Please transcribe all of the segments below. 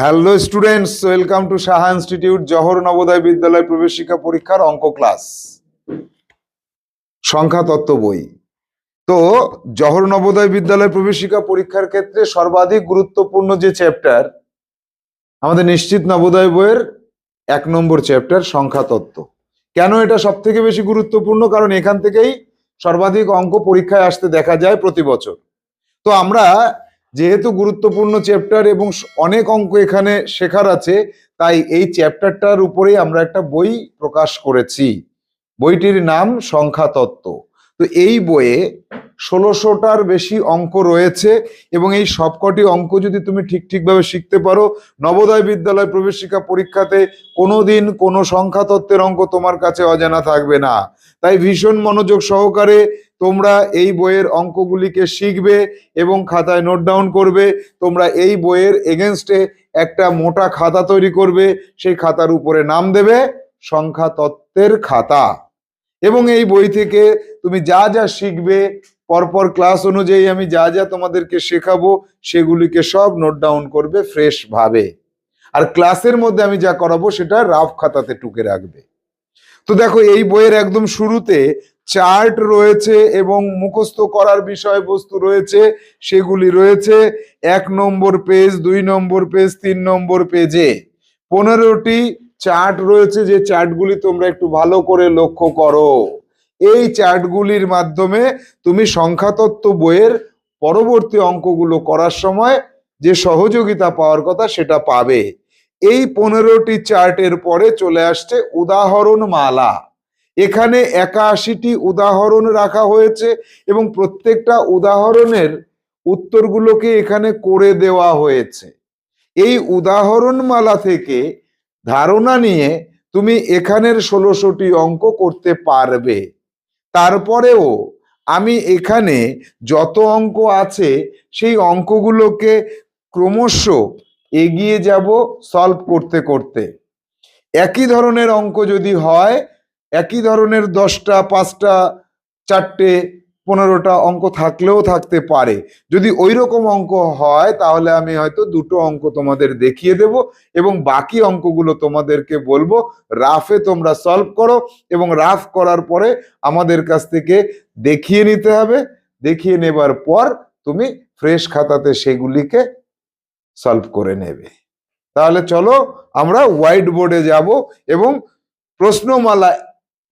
Hello students, welcome to Saha institute Jawahar Navodaya বিদ্যালয় প্রবেশিকা পরীক্ষার অঙ্ক ক্লাস সংখ্যা তত্ত্ব বই। তো জওহর নবোদয় বিদ্যালয় প্রবেশিকা পরীক্ষার ক্ষেত্রে সর্বাধিক গুরুত্বপূর্ণ যে চ্যাপ্টার আমাদের নিশ্চিত নবোদয় বইয়ের 1 নম্বর চ্যাপ্টার সংখ্যা তত্ত্ব। কেন এটা সব থেকে বেশি গুরুত্বপূর্ণ? কারণ এখান থেকেই সর্বাধিক অঙ্ক পরীক্ষায় আসতে দেখা যায় প্রতি বছর। তো আমরা যেহেতু গুরুত্বপূর্ণ চ্যাপ্টার এবং অনেক অঙ্ক এখানে শেখার আছে, তাই এই চ্যাপ্টারটার উপরেই আমরা একটা বই প্রকাশ করেছি। বইটির নাম সংখ্যা তত্ত্ব। তো এই বইয়ে 1600টার বেশি অঙ্ক রয়েছে এবং এই সবকটি অঙ্ক যদি তুমি ঠিকভাবে শিখতে পারো, নবোদয় বিদ্যালয় প্রবেশিকা পরীক্ষাতে কোনোদিন কোনো সংখ্যা তত্ত্বের অঙ্ক তোমার কাছে অজানা থাকবে না। তাই ভীষণ মনোযোগ সহকারে তোমরা এই বইয়ের অঙ্কগুলিকে শিখবে এবং খাতায় নোট ডাউন করবে। তোমরা এই বইয়ের এগেনস্টে একটা মোটা খাতা তৈরি করবে, সেই খাতার উপরে নাম দেবে সংখ্যা তত্ত্বের খাতা। এবং এই বই থেকে তুমি যা যা শিখবে, পরপর ক্লাস অনুযায়ী আমি যা যা তোমাদেরকে শেখাবো সেগুলিকে সব নোট ডাউন করবে ফ্রেশ ভাবে। আর ক্লাসের মধ্যে আমি যা করাবো সেটা রাফ খাতাতে টুকে রাখবে। তো দেখো, এই বইয়ের একদম শুরুতে চার্ট রয়েছে এবং মুখস্থ করার বিষয়বস্তু রয়েছে। সেগুলি রয়েছে 1 নম্বর পেজ, 2 নম্বর পেজ, 3 নম্বর পেজে 15টি চার্ট রয়েছে, যে চার্টগুলি তোমরা একটু ভালো করে লক্ষ্য করো। এই চার্টগুলির মাধ্যমে তুমি সংখ্যাতত্ত্ব বইয়ের পরবর্তী অঙ্কগুলো করার সময় যে সহযোগিতা পাওয়ার কথা সেটা পাবে। এই 15টি চার্টের পরে চলে আসছে উদাহরণ মালা। এখানে 81টি উদাহরণ রাখা হয়েছে এবং প্রত্যেকটা উদাহরণের উত্তরগুলোকে এখানে করে দেওয়া হয়েছে। এই উদাহরণমালা থেকে ধারণা নিয়ে তুমি এখানের 1600টি অঙ্ক করতে পারবে। তারপরেও আমি এখানে যত অঙ্ক আছে সেই অঙ্কগুলোকে ক্রমশ এগিয়ে যাব সলভ করতে করতে। একই ধরনের অঙ্ক যদি হয়, একই ধরনের 10টা, 5টা, 4টে, 15টা অঙ্ক থাকলেও থাকতে পারে। যদি ওই রকম অঙ্ক হয় তাহলে আমি হয়তো 2টো অঙ্ক তোমাদের দেখিয়ে দেব এবং বাকি অঙ্কগুলো তোমাদেরকে বলবো রাফে তোমরা সলভ করো, এবং রাফ করার পরে আমাদের কাছ থেকে দেখিয়ে নিতে হবে। দেখিয়ে নেবার পর তুমি ফ্রেশ খাতাতে সেগুলিকে সলভ করে নেবে। তাহলে চলো আমরা হোয়াইট বোর্ডে যাব এবং প্রশ্নমালা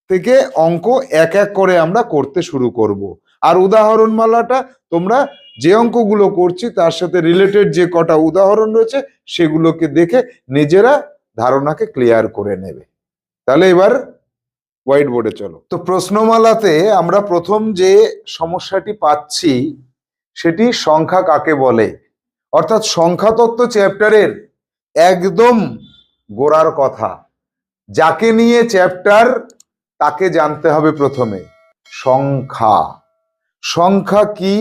থেকে অঙ্ক এক এক করে আমরা করতে শুরু করব। আর উদাহরণমালাটা তোমরা যে অঙ্কগুলো করছি তার সাথে রিলেটেড যে কটা উদাহরণ রয়েছে সেগুলোকে দেখে নিজেরা ধারণাকে ক্লিয়ার করে নেবে। তাহলে এবার হোয়াইট বোর্ডে চলো। তো প্রশ্নমালাতে আমরা প্রথম যে সমস্যাটি পাচ্ছি সেটি সংখ্যা কাকে বলে, অর্থাৎ সংখ্যাতত্ত্ব চ্যাপ্টারের একদম গোড়ার কথা। যাকে নিয়ে চ্যাপ্টার তাকে জানতে হবে প্রথমে। সংখ্যা, সংখ্যা কি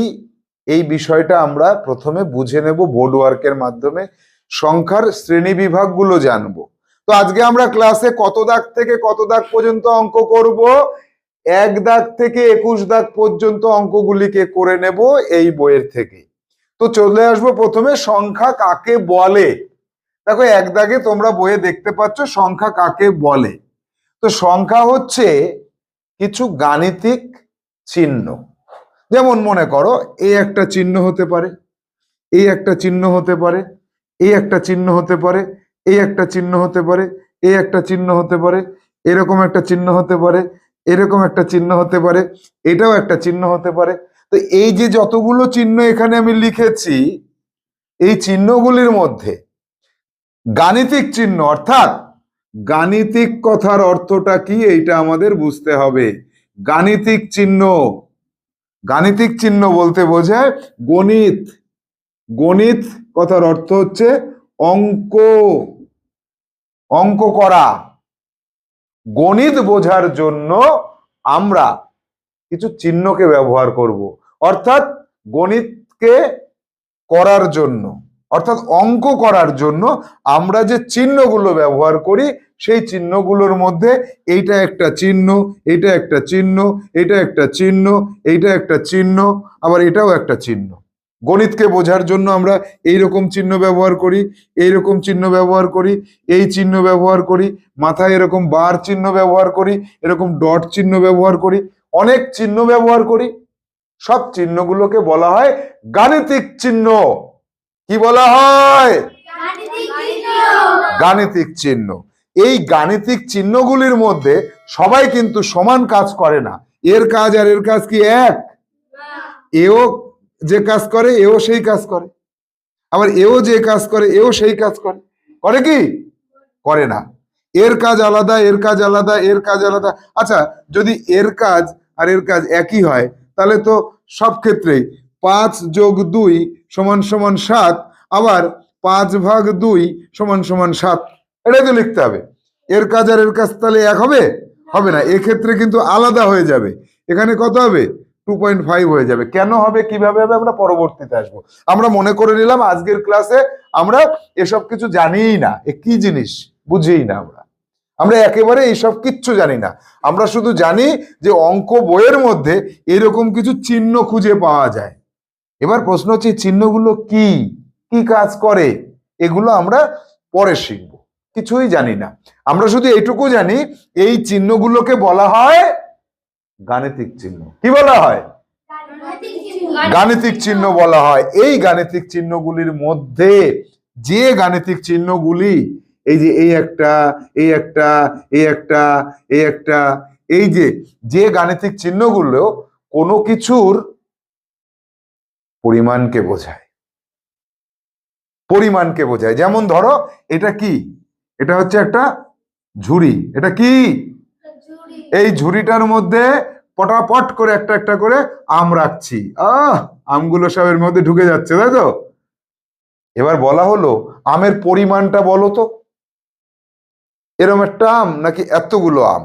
এই বিষয়টা আমরা প্রথমে বুঝে নেব বোর্ড ওয়ার্কের মাধ্যমে। সংখ্যার শ্রেণী বিভাগগুলো জানবো। তো আজকে আমরা ক্লাসে কত দাগ থেকে কত দাগ পর্যন্ত অঙ্ক করব? 1 দাগ থেকে 21 দাগ পর্যন্ত অঙ্কগুলিকে করে নেব এই বইয়ের থেকে। তো চলে আসবো প্রথমে সংখ্যা কাকে বলে। দেখো, 1 দাগে তোমরা বইয়ে দেখতে পাচ্ছ সংখ্যা কাকে বলে। তো সংখ্যা হচ্ছে কিছু গাণিতিক চিহ্ন। যেমন মনে করো, এই একটা চিহ্ন হতে পারে, এই একটা চিহ্ন হতে পারে, এই একটা চিহ্ন হতে পারে, এই একটা চিহ্ন হতে পারে, এই একটা চিহ্ন হতে পারে, এরকম একটা চিহ্ন হতে পারে, এরকম একটা চিহ্ন হতে পারে, এটাও একটা চিহ্ন হতে পারে। তো এই যে যতগুলো চিহ্ন এখানে আমি লিখেছি, এই চিহ্নগুলির মধ্যে গাণিতিক চিহ্ন, অর্থাৎ গাণিতিক কথার অর্থটা কি এইটা আমাদের বুঝতে হবে। গাণিতিক চিহ্ন, গাণিতিক চিহ্ন বলতে বোঝায় গণিত। গণিত কথার অর্থ হচ্ছে অঙ্ক, অঙ্ক করা। গণিত বোঝার জন্য আমরা কিছু চিহ্নকে ব্যবহার করব, অর্থাৎ গণিতকে করার জন্য, অর্থাৎ অঙ্ক করার জন্য আমরা যে চিহ্নগুলো ব্যবহার করি সেই চিহ্নগুলোর মধ্যে এইটা একটা চিহ্ন, এটা একটা চিহ্ন, এটা একটা চিহ্ন, এইটা একটা চিহ্ন, আবার এটাও একটা চিহ্ন। গণিতকে বোঝার জন্য আমরা এই রকম চিহ্ন ব্যবহার করি, এই রকম চিহ্ন ব্যবহার করি, এই চিহ্ন ব্যবহার করি, মাথায় এরকম বার চিহ্ন ব্যবহার করি, এরকম ডট চিহ্ন ব্যবহার করি, অনেক চিহ্ন ব্যবহার করি। সব চিহ্নগুলোকে বলা হয় গাণিতিক চিহ্ন। কি বলা হয়? গাণিতিক চিহ্ন। এই গাণিতিক চিহ্নগুলির মধ্যে সবাই কিন্তু সমান কাজ করে না। এর কাজ আর এর কাজ কি এক? এও যে কাজ করে এও সেই কাজ করে, আবার এও যে কাজ করে এও সেই কাজ করে। করে কি? করে না। এর কাজ আলাদা, এর কাজ আলাদা, এর কাজ আলাদা। আচ্ছা, যদি এর কাজ আর এর কাজ একই হয় তাহলে তো সব ক্ষেত্রেই 5 যোগ 2 সমান সমান 7, আবার 5 ভাগ 2 সমান সমান 7, এটাই তো লিখতে হবে। এর কাজ আর এর কাজ তাহলে এক হবে? হবে না। এক্ষেত্রে কিন্তু আলাদা হয়ে যাবে। এখানে কত হবে? 2.5 হয়ে যাবে। কেন হবে, কিভাবে হবে, আমরা পরবর্তীতে আসবো। আমরা মনে করে নিলাম আজকের ক্লাসে আমরা এসব কিছু জানিই না। এ কি জিনিস বুঝিই না। আমরা একেবারে এইসব কিচ্ছু জানি না। আমরা শুধু জানি যে অঙ্ক বইয়ের মধ্যে এরকম কিছু চিহ্ন খুঁজে পাওয়া যায়। এবার প্রশ্ন হচ্ছে চিহ্নগুলো কি কি কাজ করে, এগুলো আমরা পরে শিখবো। কিছুই জানি না। আমরা শুধু এইটুকু জানি এই চিহ্নগুলোকে বলা হয় গাণিতিক চিহ্ন। কি বলা হয়? গাণিতিক চিহ্ন বলা হয়। এই গাণিতিক চিহ্নগুলির মধ্যে যে গাণিতিক চিহ্নগুলি এই যে এই একটা, এই একটা, এই একটা, এই একটা, এই যে গাণিতিক চিহ্নগুলো কোনো কিছুর পরিমাণকে বোঝায়। পরিমাণকে বোঝায়। যেমন ধরো এটা কি? এটা হচ্ছে একটা ঝুড়ি। এটা কি? এই ঝুড়িটার মধ্যে পটাপট করে একটা একটা করে আম রাখছি। আমগুলো সবের মধ্যে ঢুকে যাচ্ছে, তাই তো? এবার বলা হলো আমের পরিমাণটা বলো তো, এরকম একটা আম নাকি এতগুলো আম?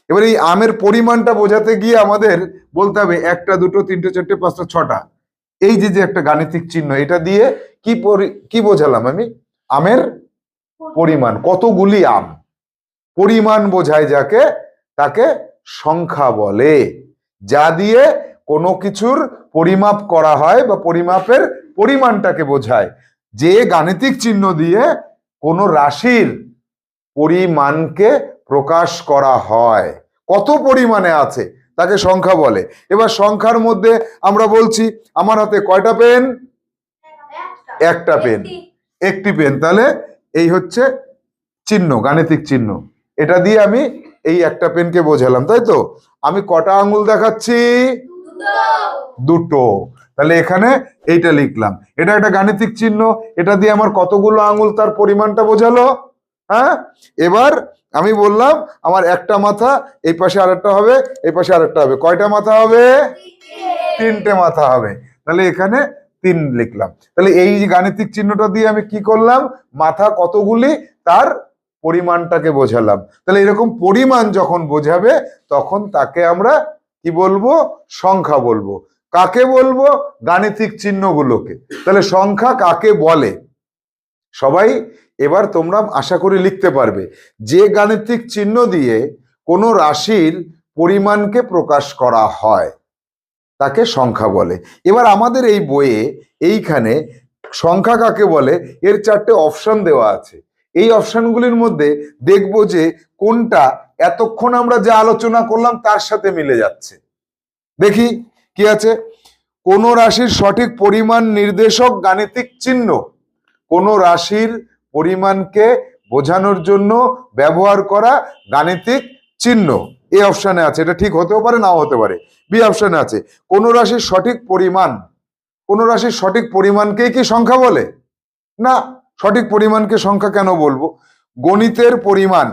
এবার এই আমের পরিমাণটা বোঝাতে গিয়ে আমাদের বলতে হবে 1টা 2টো 3টে 4টে 5টা 6টা। এই যে একটা গাণিতিক চিহ্ন, এটা দিয়ে কি বোঝালাম আমি? আমের পরিমাণ। কতগুলি আম, পরিমাণ বোঝায় যাকে, তাকে সংখ্যা বলে। যা দিয়ে কোনো কিছুর পরিমাপ করা হয় বা পরিমাপের পরিমাণটাকে বোঝায়। যে গাণিতিক চিহ্ন দিয়ে কোনো রাশির পরিমাণকে প্রকাশ করা হয়, কত পরিমাণে আছে, তাকে সংখ্যা বলে। এবার সংখ্যার মধ্যে আমরা বলছি আমার হাতে কয়টা পেন? একটা পেন, একটি পেন। তাহলে এই হচ্ছে চিহ্ন, গাণিতিক চিহ্ন। এটা দিয়ে আমি এই একটা পেনকে বোঝালাম, তাই তো? আমি কটা আঙ্গুল দেখাচ্ছি? দুটো। তাহলে এখানে এইটা লিখলাম। এটা একটা গাণিতিক চিহ্ন। এটা দিয়ে আমার কতগুলো আঙ্গুল, তার পরিমাণটা বোঝালো। হ্যাঁ, এবার আমি বললাম আমার একটা মাথা, এই পাশে আরেকটা হবে, এই পাশে আরেকটা হবে। কয়টা মাথা হবে? 3টে মাথা হবে। তাহলে এখানে 3 লিখলাম। তাহলে এই গাণিতিক চিহ্নটা দিয়ে আমি কি করলাম? মাথা কতগুলি তার পরিমাণটাকে বোঝালাম। তাহলে এরকম পরিমাণ যখন বোঝাবে তখন তাকে আমরা কি বলবো? সংখ্যা বলবো। কাকে বলবো? গাণিতিক চিহ্নগুলোকে। তাহলে সংখ্যা কাকে বলে? সবাই এবার তোমরা আশা করি লিখতে পারবে। যে গাণিতিক চিহ্ন দিয়ে কোনো রাশির পরিমাণকে প্রকাশ করা হয় তাকে সংখ্যা বলে। এবার আমাদের এই বইয়ে এইখানে সংখ্যা কাকে বলে এর 4টে অপশন দেওয়া আছে। এই অপশনগুলির মধ্যে দেখবো যে কোনটা এতক্ষণ আমরা যা আলোচনা করলাম তার সাথে মিলে যাচ্ছে। দেখি কি আছে। কোন রাশির সঠিক পরিমাণ নির্দেশক গাণিতিক চিহ্ন। কোন রাশির পরিমাণকে বোঝানোর জন্য ব্যবহার করা গাণিতিক চিহ্ন। এই অপশনে আছে। এটা ঠিক হতেও পারে, নাও হতে পারে। বি অপশনে আছে কোন রাশির সঠিক পরিমাণ। কোন রাশির সঠিক পরিমাণকেই কি সংখ্যা বলে? না। সঠিক পরিমাণকে সংখ্যা কেন বলবো? গণিতের পরিমাণ,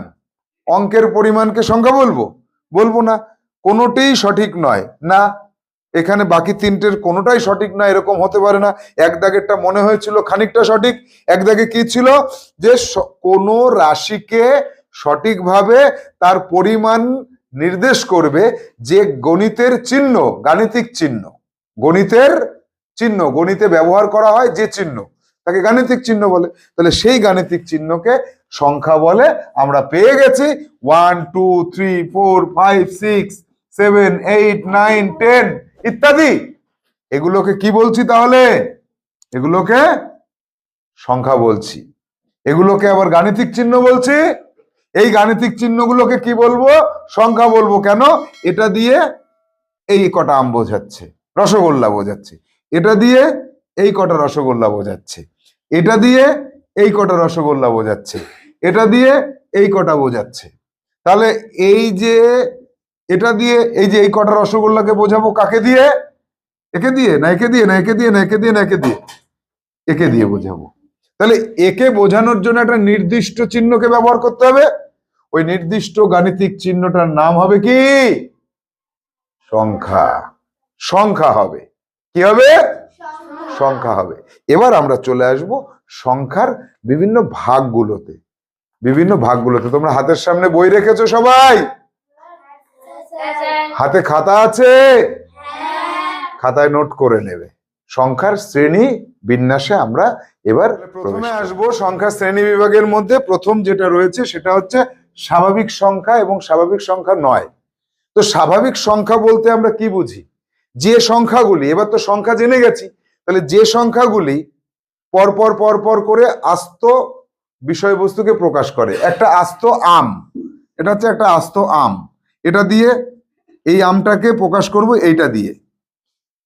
অঙ্কের পরিমাণকে সংখ্যা বলবো? বলবো না। কোনোটাই সঠিক নয়। না, এখানে বাকি 3টের কোনোটাই সঠিক নয়, এরকম হতে পারে না। এক দাগেরটা মনে হয়েছিল খানিকটা সঠিক, এক দাগে কি ছিল যে কোনো রাশিকে সঠিকভাবে তার পরিমাণ নির্দেশ করবে যে গণিতের চিহ্ন, গাণিতিক চিহ্ন, গণিতের চিহ্ন, গণিতে ব্যবহার করা হয় যে চিহ্ন তাকে গাণিতিক চিহ্ন বলে। তাহলে সেই গাণিতিক চিহ্নকে সংখ্যা বলে। আমরা পেয়ে গেছি 1 2 3 4 5 6 7 8 9 10 ইত্যাদি। এগুলোকে কি বলছি তাহলে? এগুলোকে সংখ্যা বলছি। এগুলোকে আবার গাণিতিক চিহ্ন বলছি। এই গাণিতিক চিহ্নগুলোকে কি বলবো? সংখ্যা বলবো। কেন? এটা দিয়ে এই কটা আম বোঝাচ্ছে, রসগোল্লা বোঝাচ্ছে। এটা দিয়ে এই কটা রসগোল্লা বোঝাচ্ছে। এটা দিয়ে এই কটা রসগোল্লা বোঝাচ্ছে। এটা দিয়ে এই কটা বোঝাচ্ছে। তাহলে এই যে এটা দিয়ে এই যে এই কটা রসগোল্লাকে বোঝাবো কাকে দিয়ে? একে দিয়ে না একে দিয়ে না একে দিয়ে না একে দিয়ে না একে দিয়ে, একে দিয়ে বোঝাবো। তাহলে একে বোঝানোর জন্য একটা নির্দিষ্ট চিহ্নকে ব্যবহার করতে হবে। ওই নির্দিষ্ট গাণিতিক চিহ্নটার নাম হবে কি? সংখ্যা। সংখ্যা হবে। কি হবে? সংখ্যা হবে। এবার আমরা চলে আসব সংখ্যার বিভিন্ন ভাগগুলোতে। বিভিন্ন ভাগগুলোতে তোমরা হাতের সামনে বই রেখেছো সবাই? হাতে খাতা আছে? খাতায় নোট করে নেবে। সংখ্যার শ্রেণী বিন্যাসে আমরা এবার প্রথমে আসবো। সংখ্যার শ্রেণী বিভাগের মধ্যে প্রথম যেটা রয়েছে সেটা হচ্ছে স্বাভাবিক সংখ্যা এবং স্বাভাবিক সংখ্যা নয়। তো স্বাভাবিক সংখ্যা বলতে আমরা কি বুঝি? যে সংখ্যাগুলি, এবার তো সংখ্যা জেনে গেছি, তাহলে যে সংখ্যাগুলি পরপর পরপর করে আস্ত বিষয়বস্তুকে প্রকাশ করে। একটা আস্ত আম, এটা হচ্ছে একটা আস্ত আম, এটা দিয়ে এই আমটাকে প্রকাশ করব এইটা দিয়ে।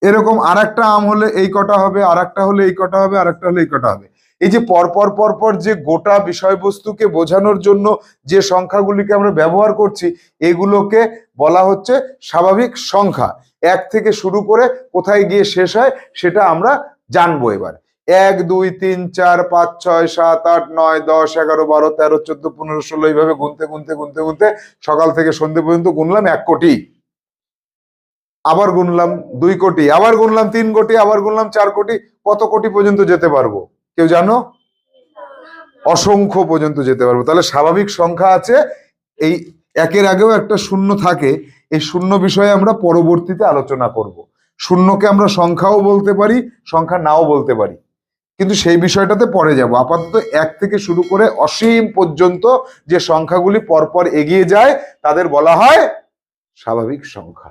এরকম আর একটা আম হলে এই কটা হবে, আর একটা হলে এই কটা হবে, আর একটা হলে এই কটা হবে। এই যে পরপর পরপর যে গোটা বিষয়বস্তুকে বোঝানোর জন্য যে সংখ্যাগুলিকে আমরা ব্যবহার করছি, এগুলোকে বলা হচ্ছে স্বাভাবিক সংখ্যা। এক থেকে শুরু করে কোথায় গিয়ে শেষ হয় সেটা আমরা জানবো এবার। 1 2 3 4 5 6 7 8 9 10 11 12 13 14 15 16 এইভাবে গুনতে গুনতে গুনতে গুনতে সকাল থেকে সন্ধ্যে পর্যন্ত গুনলাম 1 কোটি, আবার গুনলাম 2 কোটি, আবার গুনলাম 3 কোটি, আবার গুনলাম 4 কোটি। কত কোটি পর্যন্ত যেতে পারবো কেউ জানো? অসংখ্য পর্যন্ত যেতে পারবো। তাহলে স্বাভাবিক সংখ্যা আছে, এই একের আগেও একটা শূন্য থাকে। এই শূন্য বিষয়ে আমরা পরবর্তীতে আলোচনা করব। শূন্যকে আমরা সংখ্যাও বলতে পারি, সংখ্যা নাও বলতে পারি, কিন্তু সেই বিষয়টাতে পরে যাব। আপাতত 1 থেকে শুরু করে অসীম পর্যন্ত যে সংখ্যাগুলি পরপর এগিয়ে যায় তাদের বলা হয় স্বাভাবিক সংখ্যা।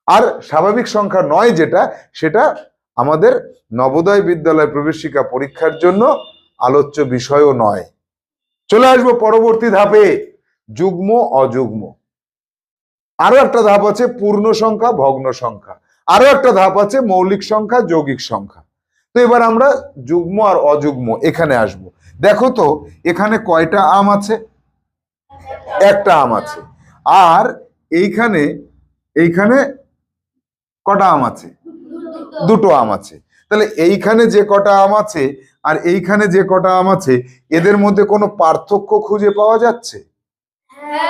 আর স্বাভাবিক সংখ্যা নয় যেটা, সেটা আমাদের নবোদয় বিদ্যালয় প্রবেশিকা পরীক্ষার জন্য আলোচ্য বিষয়ও নয়। চলে আসবো পরবর্তী ধাপে, যুগ্ম অযুগ্ম। আরো একটা ধাপ আছে পূর্ণ সংখ্যা ভগ্ন সংখ্যা। আরো একটা ধাপ আছে মৌলিক সংখ্যা যৌগিক সংখ্যা। তো এবার আমরা যুগ্ম আর অযুগ্ম এখানে আসব। দেখো তো এখানে কয়টা আম আছে? একটা আম আছে। আর এইখানে এইখানে কটা আম আছে? দুটো আম আছে। তাহলে এইখানে যে কটা আম আছে আর এইখানে যে কটা আম আছে, এদের মধ্যে কোনো পার্থক্য খুঁজে পাওয়া যাচ্ছে?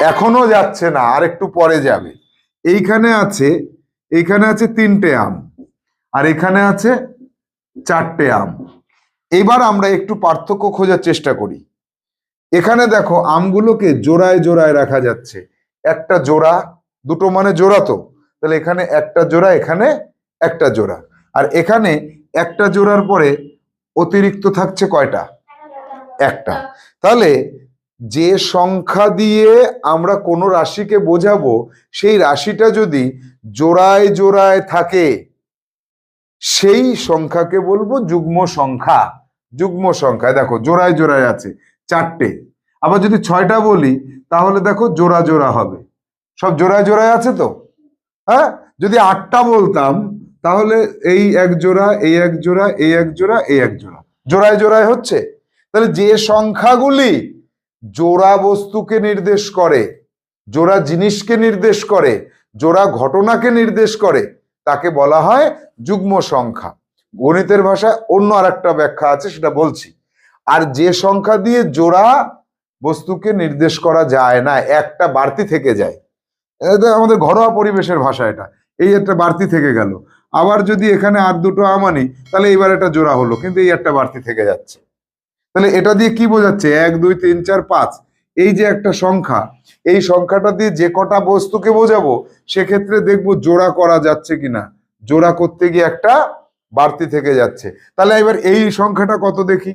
এখনো যাচ্ছে না, আর একটু পরে যাবে। এইখানে আছে 3টে আম, আর এখানে আছে 4টে আম। এবার আমরা একটু পার্থক্য খোঁজার চেষ্টা করি। এখানে দেখো আমগুলোকে জোড়ায় জোড়ায় রাখা যাচ্ছে। একটা জোড়া, দুটো মানে জোড়া, তো তাহলে এখানে একটা জোড়া, এখানে একটা জোড়া, আর এখানে একটা জোড়ার পরে অতিরিক্ত থাকছে কয়টা? একটা। তাহলে যে সংখ্যা দিয়ে আমরা কোনো রাশিকে বোঝাবো, সেই রাশিটা যদি জোড়ায় জোড়ায় থাকে সেই সংখ্যাকে বলবো যুগ্ম সংখ্যা। যুগ্ম সংখ্যা দেখো জোড়ায় জোড়ায় আছে 4টে। আবার যদি 6টা বলি তাহলে দেখো জোড়া জোড়া হবে, সব জোড়ায় জোড়ায় আছে তো। হ্যাঁ, যদি 8টা বলতাম তাহলে এই এক জোড়া, এই এক জোড়া, এই এক জোড়া, এই এক জোড়া, জোড়ায় জোড়ায় হচ্ছে। তাহলে যে সংখ্যাগুলি জোড়া বস্তুকে নির্দেশ করে, জোড়া জিনিসকে নির্দেশ করে, জোড়া ঘটনাকে নির্দেশ করে, তাকে বলা হয় যুগ্ম সংখ্যা। গণিতের ভাষায় অন্য আরেকটা ব্যাখ্যা আছে, সেটা বলছি। আর যে সংখ্যা দিয়ে জোড়া বস্তুকে নির্দেশ করা যায় না, একটা বাড়তি থেকে যায়, এটা আমাদের ঘরোয়া পরিবেশের ভাষা, এটা এই একটা বাড়তি থেকে গেল। আবার যদি এখানে আর দুটো আমানি তাহলে এইবার একটা জোড়া হলো, কিন্তু এই একটা বাড়তি থেকে যাচ্ছে। তাহলে এটা দিয়ে কি বোঝাচ্ছে? 1 2 3 4 5, এই যে একটা সংখ্যা, এই সংখ্যাটা দিয়ে যে কটা বস্তুকে বোঝাবো সেক্ষেত্রে দেখবো জোড়া করা যাচ্ছে কিনা। জোড়া করতে গিয়ে একটা বাড়তি থেকে যাচ্ছে। তাহলে এবার এই সংখ্যাটা কত দেখি?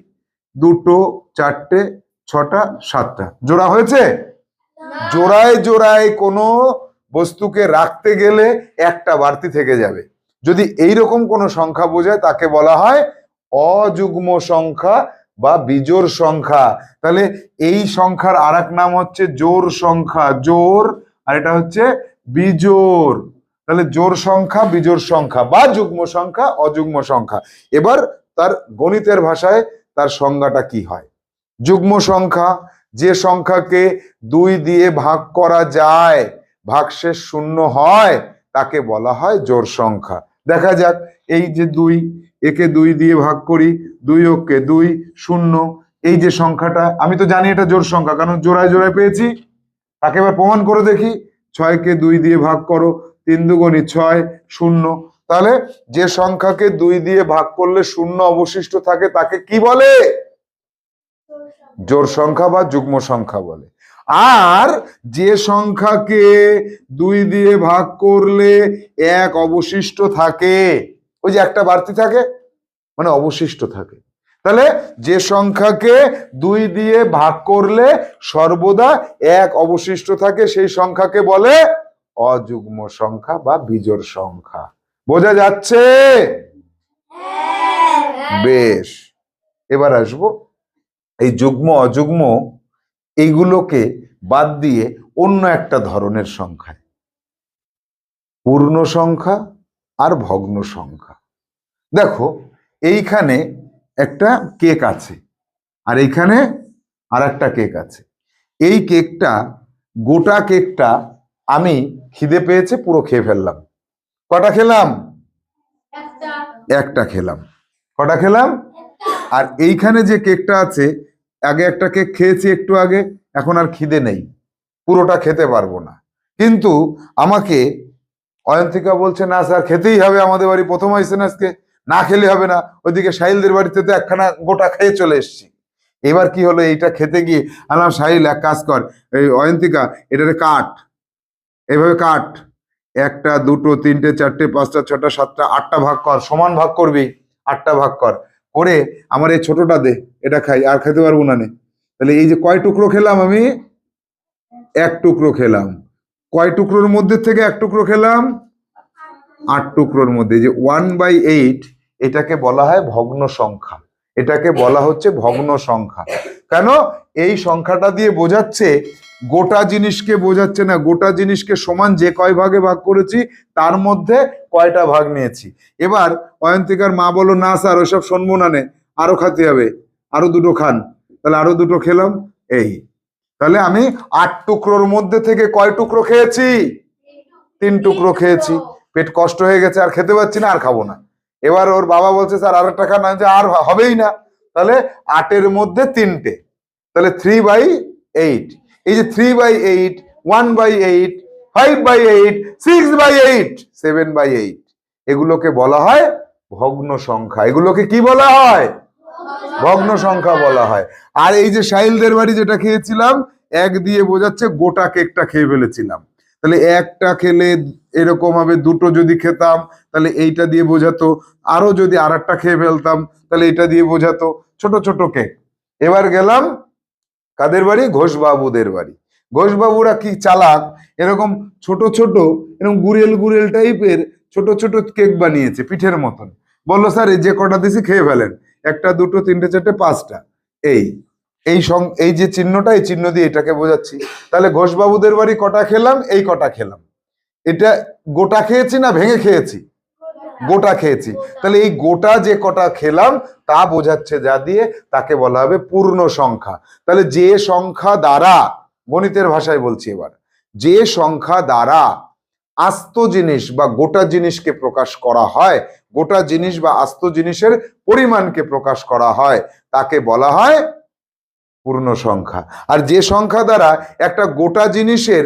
2 4টে 6টা 7টা, জোড়া হয়েছে? জোড়ায় জোড়ায় কোনো বস্তুকে রাখতে গেলে একটা বাড়তি থেকে যাবে। যদি এইরকম কোনো সংখ্যা বোঝায় তাকে বলা হয় অযুগ্ম সংখ্যা বা বিজোড় সংখ্যা। তাহলে এই সংখ্যার আরেক নাম হচ্ছে জোড় সংখ্যা, জোড়, আর এটা হচ্ছে বিজোড়। তাহলে জোড় সংখ্যা, বিজোড় সংখ্যা বা যুগ্ম সংখ্যা, অযুগ্ম সংখ্যা। এবার তার গণিতের ভাষায় তার সংজ্ঞাটা কি হয়? যুগ্ম সংখ্যা, যে সংখ্যাকে 2 দিয়ে ভাগ করা যায়, ভাগশেষ 0 হয়, তাকে বলা হয় জোড় সংখ্যা। দেখা যাক, এই যে 2, একে 2 দিয়ে ভাগ করি, 2 ওকে 2, 0। এই যে সংখ্যাটা, আমি তো জানি এটা জোড় সংখ্যা, কারণ জোড়ায় জোড়ায় পেয়েছি। তাকে এবার প্রমাণ করে দেখি। 6 কে 2 দিয়ে ভাগ করো, 3 দুগুণী 6, 0। তাহলে যে সংখ্যাকে 2 দিয়ে ভাগ করলে 0 অবশিষ্ট থাকে, তাকে কি বলে? জোড় সংখ্যা বা যুগ্ম সংখ্যা বলে। আর যে সংখ্যাকে 2 দিয়ে ভাগ করলে 1 অবশিষ্ট থাকে, ওই যে একটা বাড়তি থাকে, মানে অবশিষ্ট থাকে, তাহলে যে সংখ্যাকে 2 দিয়ে ভাগ করলে সর্বদা 1 অবশিষ্ট থাকে, সেই সংখ্যাকে বলে অযুগ্ম সংখ্যা বা বিজোড় সংখ্যা। বোঝা যাচ্ছে? বেশ, এবার আসবো এই যুগ্ম অযুগ্ম এইগুলোকে বাদ দিয়ে অন্য একটা ধরনের সংখ্যায়, পূর্ণ সংখ্যা আর ভগ্ন সংখ্যা। দেখো, এইখানে একটা কেক আছে, আর এইখানে আর একটা কেক আছে। এই কেকটা, গোটা কেকটা আমি খিদে পেয়েছে পুরো খেয়ে ফেললাম। কটা খেলাম? একটা খেলাম। কটা খেলাম? আর এইখানে যে কেকটা আছে, আগে একটা কেক খেয়েছি একটু আগে, এখন আর খিদে নেই, পুরোটা খেতে পারবো না। কিন্তু আমাকে অয়ন্তিকা বলছে, না স্যার খেতেই হবে, আমাদের বাড়ি প্রথম আইসেন আজকে, না খেলে হবে না। ওইদিকে সাহিলদের বাড়িতে তো একখানা গোটা খেয়ে চলে এসছি। এবার কি হলো, এইটা খেতে গিয়ে আলাম, সাহিল এক কাজ কর, এই অয়ন্তিকা এটারে কাট, এইভাবে কাট, 1টা 2টো 3টে 4টে 5টা 6টা 7টা 8টা ভাগ কর, সমান ভাগ করবি, 8টা ভাগ কর করে আমার এই ছোটটা দে, এটা খাই, আর খেতে পারবো না নে। তাহলে এই যে কয় টুকরো খেলাম আমি? 1 টুকরো খেলাম। কয় টুকরোর মধ্যে থেকে 1 টুকরো খেলাম? 8 টুকরোর মধ্যে। যে 1/8, এটাকে বলা হয় ভগ্ন সংখ্যা, এটাকে বলা হচ্ছে ভগ্ন সংখ্যা। কেন? এই সংখ্যাটা দিয়ে বোঝাচ্ছে, গোটা জিনিসকে বোঝাচ্ছে না, গোটা জিনিসকে সমান যে কয় ভাগে ভাগ করেছি তার মধ্যে কয়টা ভাগ নিয়েছি। এবার অয়ন্তিকার মা বলো, না স্যার ওইসব শুনবো না, নে আরো খেতে হবে, আরো 2টো খান। তাহলে আরো 2টো খেলাম। এই তাহলে আমি 8 টুকরোর মধ্যে থেকে কয় টুকরো খেয়েছি? 3 টুকরো খেয়েছি। পেট কষ্ট হয়ে গেছে, আর খেতে পাচ্ছি না, আর খাবো না। এবার ওর বাবা বলছে, স্যার আর একটা খান, যে আর হবেই না। তাহলে 8-এর মধ্যে 3টে, তাহলে 3/8। এই যে 3/8, 1/8, 5/8, 6/8, 7/8, এগুলোকে বলা হয় ভগ্ন সংখ্যা। এগুলোকে কি বলা হয়? ভগ্ন সংখ্যা বলা হয়। আর এই যে সাহিলদের বাড়ি যেটা খেয়েছিলাম, 1 দিয়ে বোঝাচ্ছে গোটা কেকটা খেয়ে ফেলেছিলাম। তাহলে একটা খেলে এরকম হবে, 2টো যদি খেতাম তাহলে এইটা দিয়ে বোঝাতো, আরো যদি আরেকটা খেয়ে ফেলতাম তাহলে এটা দিয়ে বোঝাতো, ছোট ছোট কেক। এবার গেলাম কাদের বাড়ি? ঘোষবাবুদের বাড়ি। ঘোষবাবুরা কি চালাক, এরকম ছোট ছোট, এরকম গুড়েল গুড়েল টাইপের ছোট ছোট কেক বানিয়েছে পিঠের মতন। বললো, স্যার এই যে কটা দিছি খেয়ে ফেলেন, 1টা 2টো 3টে 4টে 5টা। এই এই যে চিহ্নটা, এই চিহ্ন দিয়ে এটাকে বোঝাচ্ছি। তাহলে ঘোষবাবুদের বাড়ি কটা খেলাম? এই কটা খেলাম। এটা গোটা খেয়েছি না ভেঙে খেয়েছি? গোটা খেয়েছি। তাহলে এই গোটা যে কটা খেলাম তা বোঝাচ্ছে যা দিয়ে, তাকে বলা হবে পূর্ণ সংখ্যা। তাহলে যে সংখ্যা দ্বারা, গণিতের ভাষায় বলছি এবার, যে সংখ্যা দ্বারা আস্ত জিনিস বা গোটা জিনিসকে প্রকাশ করা হয়, গোটা জিনিস বা আস্ত জিনিসের পরিমাণকে প্রকাশ করা হয়, তাকে বলা হয় পূর্ণ সংখ্যা। আর যে সংখ্যা দ্বারা একটা গোটা জিনিসের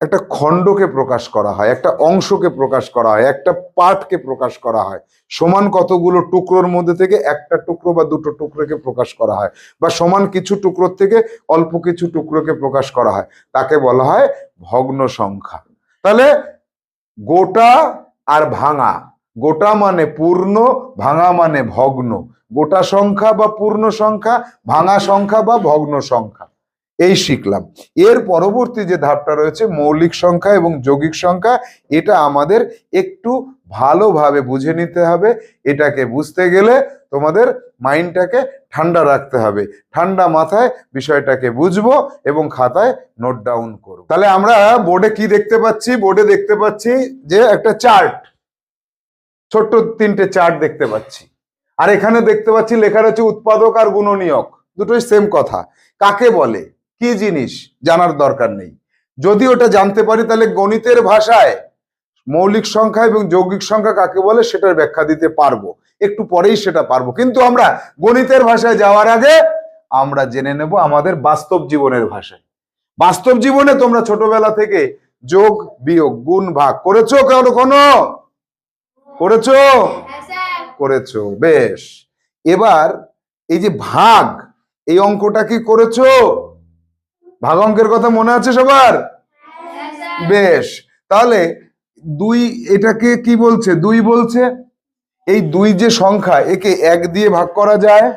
একটা খণ্ডকে প্রকাশ করা হয়, একটা অংশকে প্রকাশ করা হয়, একটা পার্টকে প্রকাশ করা হয়, সমান কতগুলো টুকরোর মধ্যে থেকে একটা টুকরো বা 2টো টুকরোকে প্রকাশ করা হয়, বা সমান কিছু টুকরোর থেকে অল্প কিছু টুকরোকে প্রকাশ করা হয়, তাকে বলা হয় ভগ্ন সংখ্যা। তাহলে গোটা আর ভাঙা, গোটা মানে পূর্ণ, ভাঙা মানে ভগ্ন। গোটা সংখ্যা বা পূর্ণ সংখ্যা, ভাঙা সংখ্যা বা ভগ্ন সংখ্যা, এই শিখলাম। এর পরবর্তী যে ধাপটা রয়েছে মৌলিক সংখ্যা এবং যৌগিক সংখ্যা, এটা আমাদের একটু ভালোভাবে বুঝে নিতে হবে। এটাকে বুঝতে গেলে তোমাদের মাইন্ডটাকে ঠান্ডা রাখতে হবে। ঠান্ডা মাথায় বিষয়টাকে বুঝবো এবং খাতায় নোট ডাউন করব। তাহলে আমরা বোর্ডে কি দেখতে পাচ্ছি? বোর্ডে দেখতে পাচ্ছি যে একটা চার্ট, ছোট্ট 3টে চার্ট দেখতে পাচ্ছি। আর এখানে দেখতে পাচ্ছি লেখা রয়েছে উৎপাদক আর গুণনীয়ক, দুটোই সেম কথা। কাকে বলে, কি জিনিস জানার দরকার নেই। যদি ওটা জানতে পারি তাহলে গণিতের ভাষায় মৌলিক সংখ্যা এবং যৌগিক সংখ্যা কাকে বলে সেটার ব্যাখ্যা দিতে পারবো, একটু পরেই সেটা পারবো। কিন্তু আমরা গণিতের ভাষায় যাওয়ার আগে আমরা জেনে নেব আমাদের বাস্তব জীবনের ভাষায়। বাস্তব জীবনে তোমরা ছোটবেলা থেকে যোগ বিয়োগ গুণ ভাগ করেছো? কখনো করেছো? করেছো, বেশ। এবার এই যে ভাগ, এই অঙ্কটা কি করেছো? ভাগ অঙ্কের কথা মনে আছে সবার? বেশ, তাহলে 2 এটাকে কি বলছে? 2 বলছে। এই 2 যে সংখ্যা, একে 1 দিয়ে ভাগ করা যায়,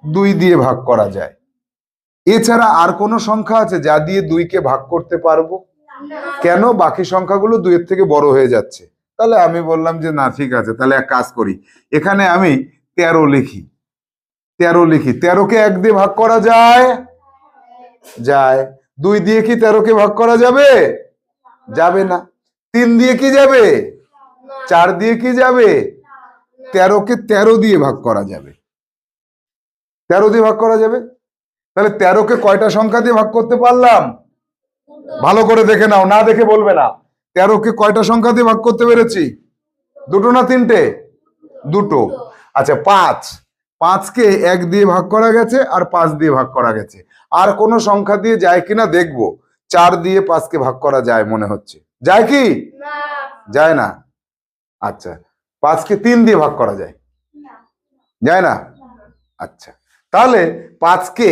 2 দিয়ে ভাগ করা যায়। এছাড়া আর কোন সংখ্যা আছে যা দিয়ে 2 কে ভাগ করতে পারবো? কেন? বাকি সংখ্যাগুলো 2 এর থেকে বড় হয়ে যাচ্ছে। তাহলে আমি বললাম যে না, ঠিক আছে, তাহলে এক কাজ করি, এখানে আমি 13 লিখি। 13 লিখি। 13 কে 1 দিয়ে ভাগ করা যায়? যায়। 2 দিয়ে কি 13 কে ভাগ করা যাবে? যাবে না। 3 দিয়ে কি যাবে? 4 দিয়ে কি যাবে? 13 কে 13 দিয়ে ভাগ করা যাবে। 13 দিয়ে ভাগ করা যাবে। তাহলে 13 কে কয়টা সংখ্যা দিয়ে ভাগ করতে পারলাম? ভালো করে দেখে নাও, না দেখে বলবে না। 13 কে কয়টা সংখ্যা দিয়ে ভাগ করতে পেরেছি? 2টো না 3টে? 2টো। আচ্ছা, 5 কে 1 দিয়ে ভাগ করা গেছে আর 5 দিয়ে ভাগ করা গেছে। আর কোন সংখ্যা দিয়ে যায় কিনা দেখবো। 4 দিয়ে 5 কে ভাগ করা যায় মনে হচ্ছে, যায় কি? যায় না। আচ্ছা, 5 কে 3 দিয়ে ভাগ করা যায়? যায় না। আচ্ছা, তাহলে 5 কে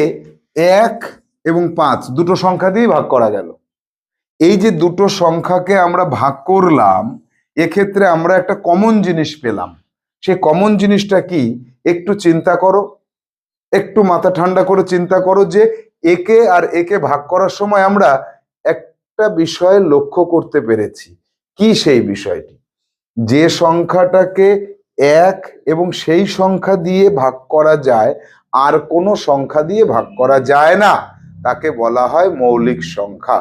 1 এবং 5 দুটো সংখ্যা দিয়ে ভাগ করা গেল। এই যে দুটো সংখ্যাকে আমরা ভাগ করলাম, এক্ষেত্রে আমরা একটা কমন জিনিস পেলাম। সেই কমন জিনিসটা কি? একটু চিন্তা করো, একটু মাথা ঠান্ডা করে চিন্তা করো যে একে আর একে ভাগ করার সময় আমরা একটা বিষয় লক্ষ্য করতে পেরেছি। কি সেই বিষয়টি? যে সংখ্যাটাকে 1 এবং সেই সংখ্যা দিয়ে ভাগ করা যায়, আর কোনো সংখ্যা দিয়ে ভাগ করা যায় না, তাকে বলা হয় মৌলিক সংখ্যা।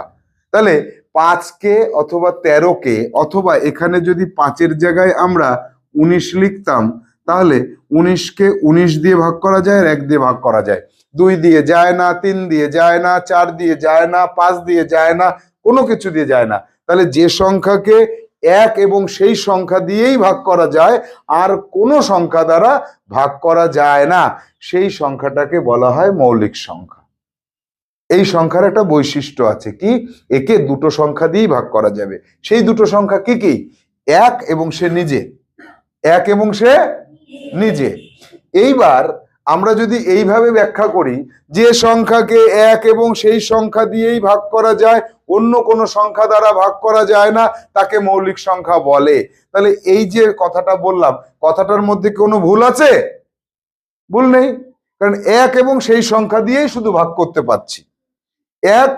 তাহলে 5 কে অথবা 13 কে, অথবা এখানে যদি 5-এর জায়গায় আমরা 19 লিখতাম, তাহলে 19 কে 19 দিয়ে ভাগ করা যায় আর 1 দিয়ে ভাগ করা যায়। 2 দিয়ে যায় না, 3 দিয়ে যায় না, 4 দিয়ে যায় না, 5 দিয়ে যায় না, কোনো কিছু দিয়ে যায় না। তাহলে যে সংখ্যাকে 1 এবং সেই সংখ্যা দিয়েই ভাগ করা যায়, আর কোনো সংখ্যা দ্বারা ভাগ করা যায় না, সেই সংখ্যাটাকে বলা হয় মৌলিক সংখ্যা। এই সংখ্যার একটা বৈশিষ্ট্য আছে, কি? একে দুটো সংখ্যা দিয়েই ভাগ করা যাবে। সেই দুটো সংখ্যা কি কি? 1 এবং সে নিজে। 1 এবং সে নিজে। এইবার আমরা যদি এইভাবে ব্যাখ্যা করি যে সংখ্যাকে 1 এবং সেই সংখ্যা দিয়েই ভাগ করা যায়, অন্য কোনো সংখ্যা দ্বারা ভাগ করা যায় না, তাকে মৌলিক সংখ্যা বলে। তাহলে এই যে কথাটা বললাম, কথাটার মধ্যে কোনো ভুল আছে? ভুল নেই, কারণ 1 এবং সেই সংখ্যা দিয়েই শুধু ভাগ করতে পারছি। 1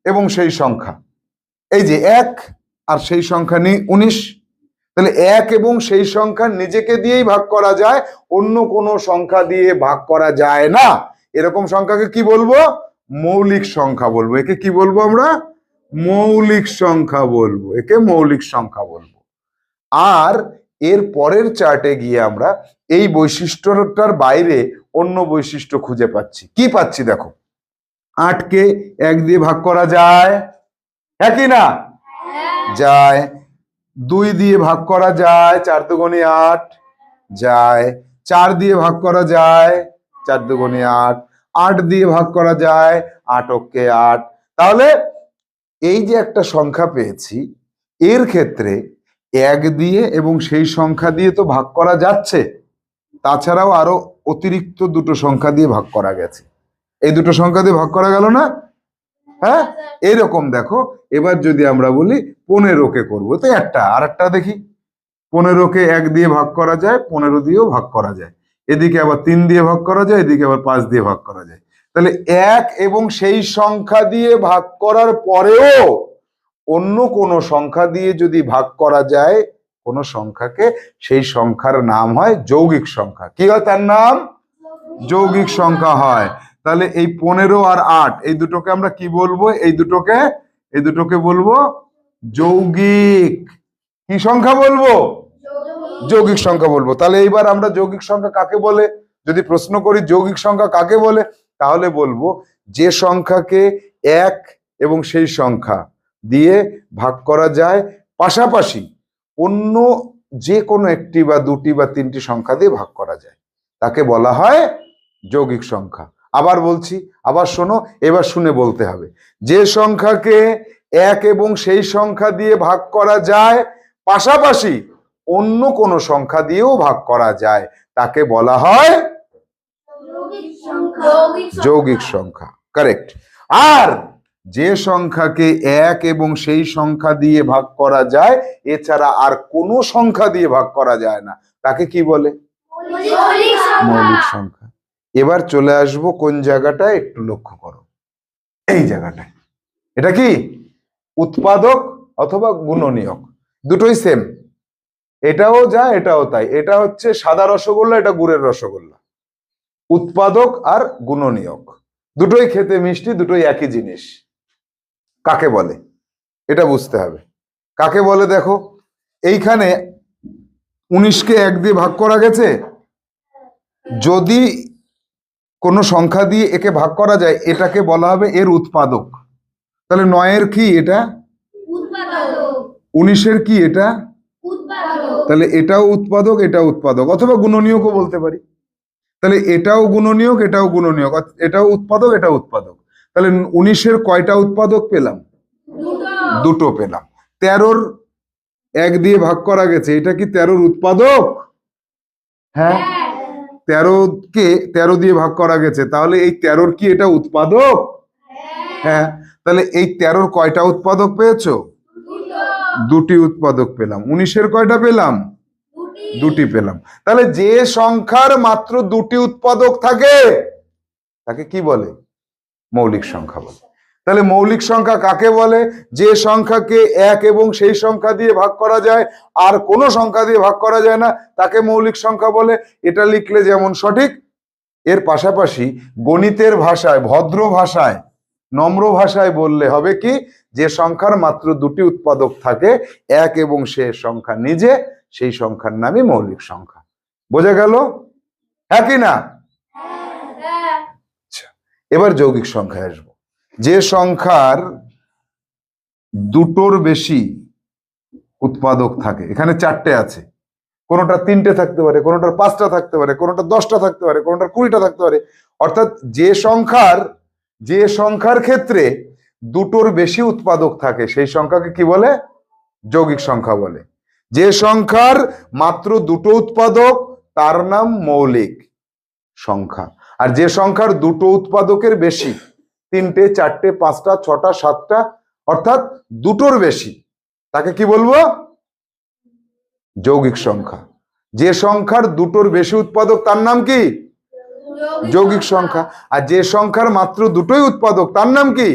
এবং সেই সংখ্যা, এই যে 1 আর সেই সংখ্যা 19। তাহলে 1 এবং সেই সংখ্যা নিজেকে দিয়েই ভাগ করা যায়, অন্য কোনো সংখ্যা দিয়ে ভাগ করা যায় না। এরকম সংখ্যাকে কি বলবো? মৌলিক সংখ্যা বলবো। একে কি বলবো আমরা? মৌলিক সংখ্যা বলবো। একে মৌলিক সংখ্যা বলবো। আর এর পরের চার্টে গিয়ে আমরা এই বৈশিষ্ট্যটার বাইরে অন্য বৈশিষ্ট্য খুঁজে পাচ্ছি। কি পাচ্ছি দেখো, 8 কে 1 দিয়ে ভাগ করা যায়, হ্যাঁ কি না? যায়। 2 দিয়ে ভাগ করা যায়, 4 দুগুণে 8, যায়। 4 দিয়ে ভাগ করা যায়, 4 দুগুণে 8। 8 দিয়ে ভাগ করা যায়, 8 অক্ষে 8। তাহলে এই যে একটা সংখ্যা পেয়েছি, এর ক্ষেত্রে 1 দিয়ে এবং সেই সংখ্যা দিয়ে তো ভাগ করা যাচ্ছে, তাছাড়াও আরো অতিরিক্ত দুটো সংখ্যা দিয়ে ভাগ করা গেছে। এই দুটো সংখ্যা দিয়ে ভাগ করা গেল না? হ্যাঁ, এইরকম দেখো। এবার যদি আমরা বলি 15 কে করবো, তো আর একটা দেখি। 15 কে 1 দিয়ে ভাগ করা যায়, 15 দিয়েও ভাগ করা যায়। এদিকে আবার 3 দিয়ে ভাগ করা যায়, এদিকে আবার 5 দিয়ে ভাগ করা যায়। তাহলে 1 এবং সেই সংখ্যা দিয়ে ভাগ করার পরেও অন্য কোনো সংখ্যা দিয়ে যদি ভাগ করা যায়, কোনো সংখ্যাকে সেই সংখ্যার নাম হয় যৌগিক সংখ্যা। কি হয় তার নাম? যৌগিক সংখ্যা হয়। তাহলে এই 15 আর 8 এই দুটোকে আমরা কি বলবো? এই দুটোকে বলবো যৌগিক কি সংখ্যা বলবো? যৌগিক সংখ্যা বলবো। তাহলে এইবার আমরা যৌগিক সংখ্যা কাকে বলে যদি প্রশ্ন করি, যৌগিক সংখ্যা কাকে বলে, তাহলে বলবো যে সংখ্যাকে এক এবং সেই সংখ্যা দিয়ে ভাগ করা যায়, পাশাপাশি অন্য যে কোনো একটি বা দুটি বা তিনটি সংখ্যা দিয়ে ভাগ করা যায়, তাকে বলা হয় যৌগিক সংখ্যা। আবার বলছি, আবার শোনো, এবার শুনে বলতে হবে। যে সংখ্যাকে এক এবং সেই সংখ্যা দিয়ে ভাগ করা যায়, পাশাপাশি অন্য কোনো সংখ্যা দিয়েও ভাগ করা যায়, তাকে বলা হয় যৌগিক সংখ্যা। কারেক্ট। আর যে সংখ্যাকে এক এবং সেই সংখ্যা দিয়ে ভাগ করা যায়, এছাড়া আর কোনো সংখ্যা দিয়ে ভাগ করা যায় না, তাকে কি বলে? মৌলিক সংখ্যা। এবার চলে আসবো কোন জায়গাটায়, একটু লক্ষ্য করো, এই জায়গাটায়। এটা কি উৎপাদক অথবা গুণনীয়ক, দুটোই সেম। এটাও যা এটাও তাই। এটা হচ্ছে সাদা রসগোল্লা, এটা গুড়ের রসগোল্লা। উৎপাদক আর গুণনীয়ক দুটোই খেতে মিষ্টি, দুটোই একই জিনিস। কাকে বলে এটা বুঝতে হবে। কাকে বলে দেখো, এইখানে 19কে 1 দিয়ে ভাগ করা গেছে, যদি কোনো সংখ্যা দিয়ে একে ভাগ করা যায়, এটাকে বলা হবে এর উৎপাদক। তাহলে 9-এর কি এটা? 19-এর কি এটা? তাহলে এটাও উৎপাদক, এটাও উৎপাদক, অথবা গুণনীয়কও বলতে পারি। তাহলে এটাও গুণনীয়ক, এটাও গুণনীয়ক, এটাও উৎপাদক, এটাও উৎপাদক। তাহলে 19-এর কয়টা উৎপাদক পেলাম? দুটো পেলাম। 13-র 1 দিয়ে ভাগ করা গেছে, এটা কি 13-র উৎপাদক? হ্যাঁ, 13কে 13 দিয়ে ভাগ করা গেছে, তাহলে এই 13-র কি এটা উৎপাদক? হ্যাঁ। তাহলে এই 13-র কয়টা উৎপাদক পেয়েছো? দুটি উৎপাদক পেলাম। 19-এর কয়টা পেলাম? দুটি পেলাম। তাহলে যে সংখ্যার মাত্র দুটি উৎপাদক থাকে, তাকে কি বলে? মৌলিক সংখ্যা বলে। তাহলে মৌলিক সংখ্যা কাকে বলে? যে সংখ্যাকে এক এবং সেই সংখ্যা দিয়ে ভাগ করা যায়, আর কোনো সংখ্যা দিয়ে ভাগ করা যায় না, তাকে মৌলিক সংখ্যা বলে। এটা লিখলে যেমন সঠিক, এর পাশাপাশি গণিতের ভাষায়, ভদ্র ভাষায়, নম্র ভাষায় বললে হবে কি, যে সংখ্যার মাত্র দুটি উৎপাদক থাকে, এক এবং সে সংখ্যা নিজে, সেই সংখ্যার নামই মৌলিক সংখ্যা। বোঝা গেল? হ্যাঁ কি না? আচ্ছা, এবার যৌগিক সংখ্যায় আসবো। যে সংখ্যার দুটোর বেশি উৎপাদক থাকে, এখানে 4টে আছে, কোনোটা 3টে থাকতে পারে, কোনোটার 5টা থাকতে পারে, কোনোটা 10টা থাকতে পারে, কোনোটার 20টা থাকতে পারে। অর্থাৎ যে সংখ্যার ক্ষেত্রে দুটোর বেশি উৎপাদক থাকে, সেই সংখ্যাকে কি বলে? যৌগিক সংখ্যা বলে। যে সংখ্যার মাত্র দুটো উৎপাদক, তার নাম মৌলিক সংখ্যা। আর যে সংখ্যার দুটো উৎপাদকের বেশি, 3টে 4টে 5টা 6টা 7টা, অর্থাৎ দুটোর বেশি, তাকে কি বলবো? যৌগিক সংখ্যা। যে সংখ্যার দুটোর বেশি উৎপাদক, তার নাম কি? যৌগিক সংখ্যা। আর যে সংখ্যার মাত্র দুটোই উৎপাদক, তার নাম কি?